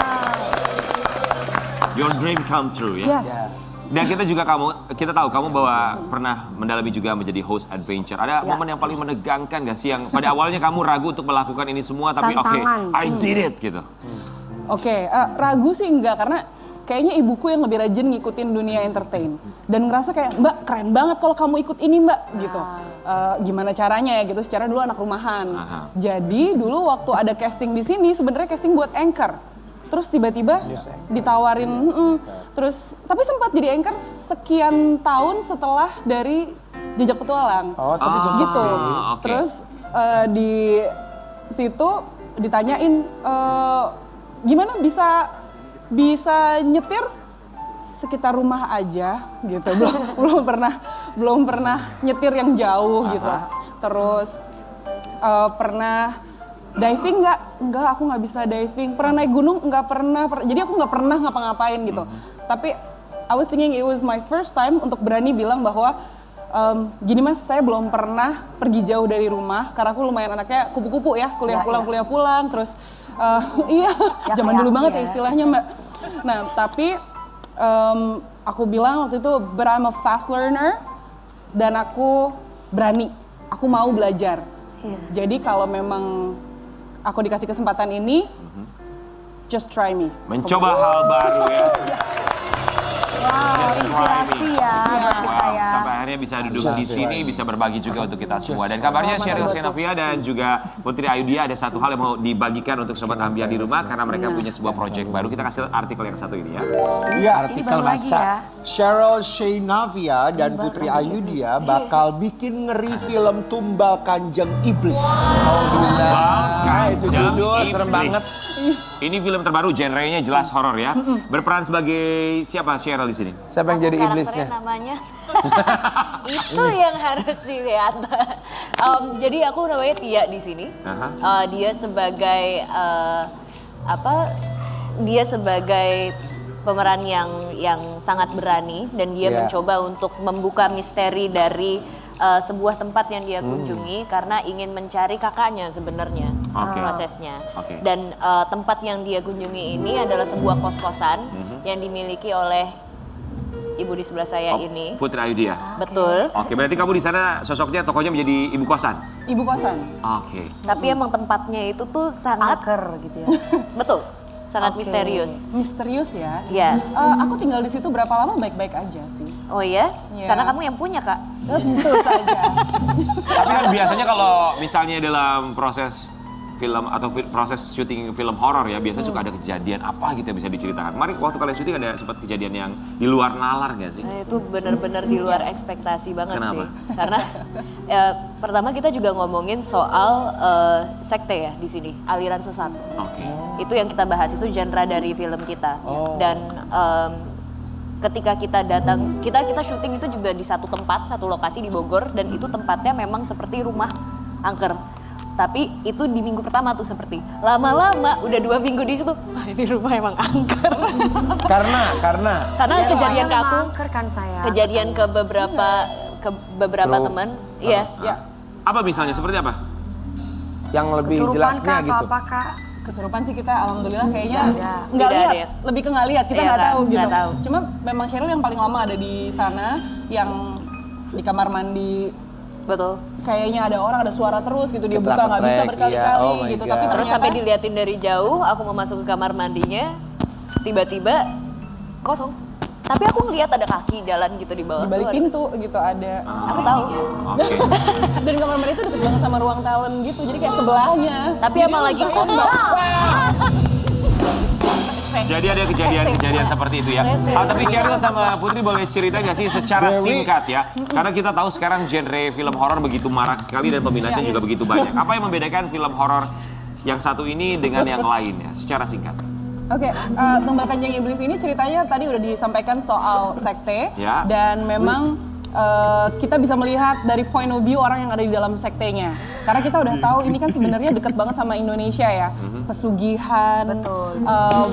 your dream come true ya. Yes. Dan kita tahu kamu bahwa pernah mendalami juga menjadi host adventure. Ada momen yang paling menegangkan gak sih yang pada awalnya kamu ragu untuk melakukan ini semua tapi oke, I did it gitu. Oke, ragu sih enggak karena kayaknya ibuku yang lebih rajin ngikutin dunia entertain dan ngerasa kayak Mbak keren banget kalau kamu ikut ini Mbak gitu. Gimana caranya ya gitu? Secara dulu anak rumahan. Jadi dulu waktu ada casting di sini sebenarnya casting buat anchor. Terus tiba-tiba ditawarin, terus tapi sempat jadi anchor sekian tahun setelah dari Jejak Petualang. Oh, tapi cocok gitu. sih. Terus di situ ditanyain gimana bisa nyetir sekitar rumah aja gitu. belum pernah nyetir yang jauh gitu. Terus pernah diving nggak aku nggak bisa diving. Pernah naik gunung nggak pernah. Jadi aku nggak pernah ngapa-ngapain gitu. Tapi I was thinking it was my first time untuk berani bilang bahwa gini Mas, saya belum pernah pergi jauh dari rumah karena aku lumayan anaknya kupu-kupu ya, kuliah pulang, terus iya, zaman dulu banget ya istilahnya Mbak. Nah, tapi aku bilang waktu itu, but I'm a fast learner dan aku berani, aku mau belajar. Jadi kalau memang aku dikasih kesempatan ini, just try me. Mencoba hal baru ya. Wow, inspirasi ya buat kita ya. Sampai akhirnya bisa duduk di sini, bisa berbagi juga untuk kita semua. Dan kabarnya Sheryl Xenopia dan juga Putri Ayudhya ada satu hal yang mau dibagikan untuk Sobat Ambiar di rumah karena mereka punya sebuah proyek baru. Kita kasih artikel yang satu ini ya. Iya, artikel baru lagi baca. ya. Sheryl Xenopia dan Putri Ayudhya bakal bikin ngeri film Tumbal Kanjeng Iblis. Itu judul serem banget. Ini film terbaru, genrenya jelas horor ya. Berperan sebagai siapa Sheryl di sini? Siapa yang jadi iblisnya? Karakternya namanya itu yang harus dilihat. Jadi aku namanya Tia di sini. Dia sebagai dia sebagai pemeran yang sangat berani dan dia mencoba untuk membuka misteri dari sebuah tempat yang dia kunjungi karena ingin mencari kakaknya sebenarnya prosesnya. Dan tempat yang dia kunjungi ini adalah sebuah kos-kosan yang dimiliki oleh ibu di sebelah saya ini. Putri Ayudhya. Betul. Oke, berarti kamu di sana sosoknya tokohnya menjadi ibu kosan. Ibu kosan. Oke. Tapi emang tempatnya itu tuh sangat Angker gitu ya. betul, sangat misterius. Misterius ya. Iya. Aku tinggal di situ berapa lama baik-baik aja sih. Oh iya? Iya. Karena kamu yang punya, Kak. Tentu saja. Tapi kan biasanya kalau misalnya dalam proses film atau proses syuting film horor ya, biasanya suka ada kejadian apa gitu yang bisa diceritakan. Kemarin waktu kalian syuting ada sempat kejadian yang di luar nalar nggak sih? Nah, itu benar-benar di luar ekspektasi banget. Kenapa? Sih. Karena pertama kita juga ngomongin soal sekte ya di sini, aliran sesat. Oke. Itu yang kita bahas, itu genre dari film kita. Dan ketika kita datang, kita syuting itu juga di satu tempat, satu lokasi di Bogor, dan itu tempatnya memang seperti rumah angker. Tapi itu di minggu pertama tuh seperti lama-lama udah 2 minggu di situ, wah ini rumah emang angker. Karena kejadian ke aku, Angker kan saya. kejadian ke beberapa teman, iya. Apa misalnya seperti apa? yang lebih Kesurupan jelasnya kah, gitu. atau apa kak? Kesurupan sih kita alhamdulillah kayaknya nggak Tidak lihat, ada ya? lebih ke nggak lihat, kita Iya, nggak Kak, tahu gitu. nggak tahu. Cuma memang Sheryl yang paling lama ada di sana, yang di kamar mandi Betul. kayaknya ada orang, ada suara terus gitu, dia buka Ketrek-ketrek, nggak bisa iya. berkali-kali Oh my gitu. God. Tapi Terus ternyata sampai diliatin dari jauh, aku mau masuk ke kamar mandinya, tiba-tiba kosong. Tapi aku ngeliat ada kaki jalan gitu di bawah. di balik tuh ada. pintu gitu ada. Aku tahu. Oke. Dan kamar mandi itu deket banget sama ruang talent gitu, jadi kayak sebelahnya. Tapi emang lagi kosong. Jadi ada kejadian-kejadian seperti itu ya. Tapi Sheryl sama Putri boleh cerita nggak sih secara singkat ya? Karena kita tahu sekarang genre film horor begitu marak sekali dan peminatnya juga begitu banyak. Apa yang membedakan film horor yang satu ini dengan yang lainnya secara singkat? Oke, Tumbal Kanjeng Iblis ini ceritanya tadi udah disampaikan soal sekte Ya. dan memang kita bisa melihat dari point of view orang yang ada di dalam sektenya. Karena kita udah tahu ini kan sebenarnya dekat banget sama Indonesia ya. Pesugihan,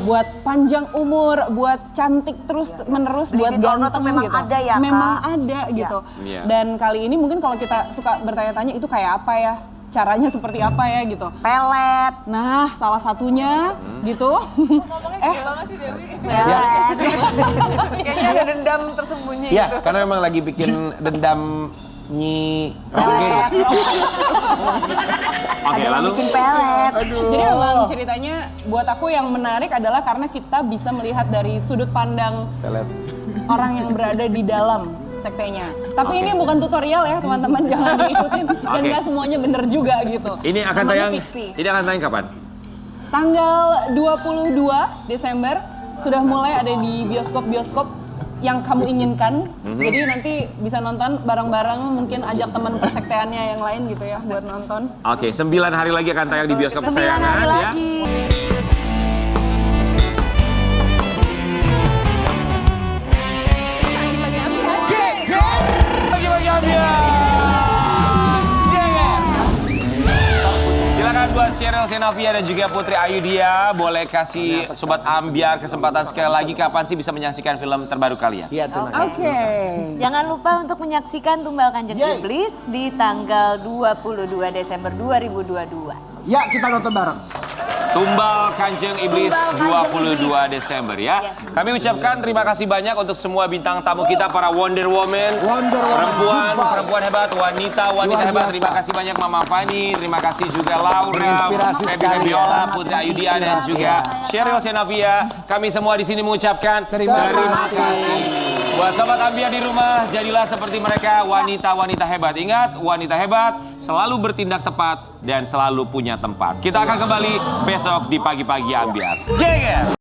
buat panjang umur, buat cantik terus menerus, buat Limit honor tuh ganteng memang gitu. ada ya, Kak? Memang ada gitu. Iya. Dan kali ini mungkin kalau kita suka bertanya-tanya itu kayak apa ya? Caranya seperti apa ya gitu. Pelet. Nah, salah satunya gitu. Pelet. Kayaknya ada dendam tersembunyi Ya, gitu. karena memang lagi bikin dendam Nyi Roke. Oke, lalu Bikin pelet. Jadi memang ceritanya buat aku yang menarik adalah karena kita bisa melihat dari sudut pandang Pelet. orang yang berada di dalam sektenya. Tapi ini bukan tutorial ya teman-teman, jangan diikutin. Dan Oke. nggak semuanya bener juga gitu. ini akan Namanya tayang. fiksi. Ini akan tayang kapan? Tanggal 22 Desember sudah mulai ada di bioskop-bioskop yang kamu inginkan. Jadi nanti bisa nonton bareng-bareng, mungkin ajak teman persekteannya yang lain gitu ya buat nonton. Oke, 9 hari lagi akan tayang di bioskop 9 kesayangan hari ya. lagi. Bagi-bagi ambiar. Silakan buat Cheryl Senavia dan juga Putri Ayudhya, boleh kasih Sobat Ambiar kesempatan sekali lagi kapan sih bisa menyaksikan film terbaru kalian? Iya, terima kasih. Oke. Jangan lupa untuk menyaksikan Tumbal Kanjeng Iblis di tanggal 22 Desember 2022. Ya, kita nonton bareng. Tumbal Kanjeng Iblis 22 Desember ya. Kami ucapkan terima kasih banyak untuk semua bintang tamu kita, para Wonder Woman, perempuan hebat, wanita Luar hebat. biasa. Terima kasih banyak Mama Fani, terima kasih juga Laura, Menginspirasi Feby sekali, Febiola, sangat Putri Ayudhya dan juga Cheryl Senavia. Kami semua di sini mengucapkan terima kasih. Buat Sobat Ambiar di rumah, jadilah seperti mereka, wanita-wanita hebat. Ingat, wanita hebat selalu bertindak tepat dan selalu punya tempat. Kita akan kembali besok di Pagi-Pagi Ambiar. Geger!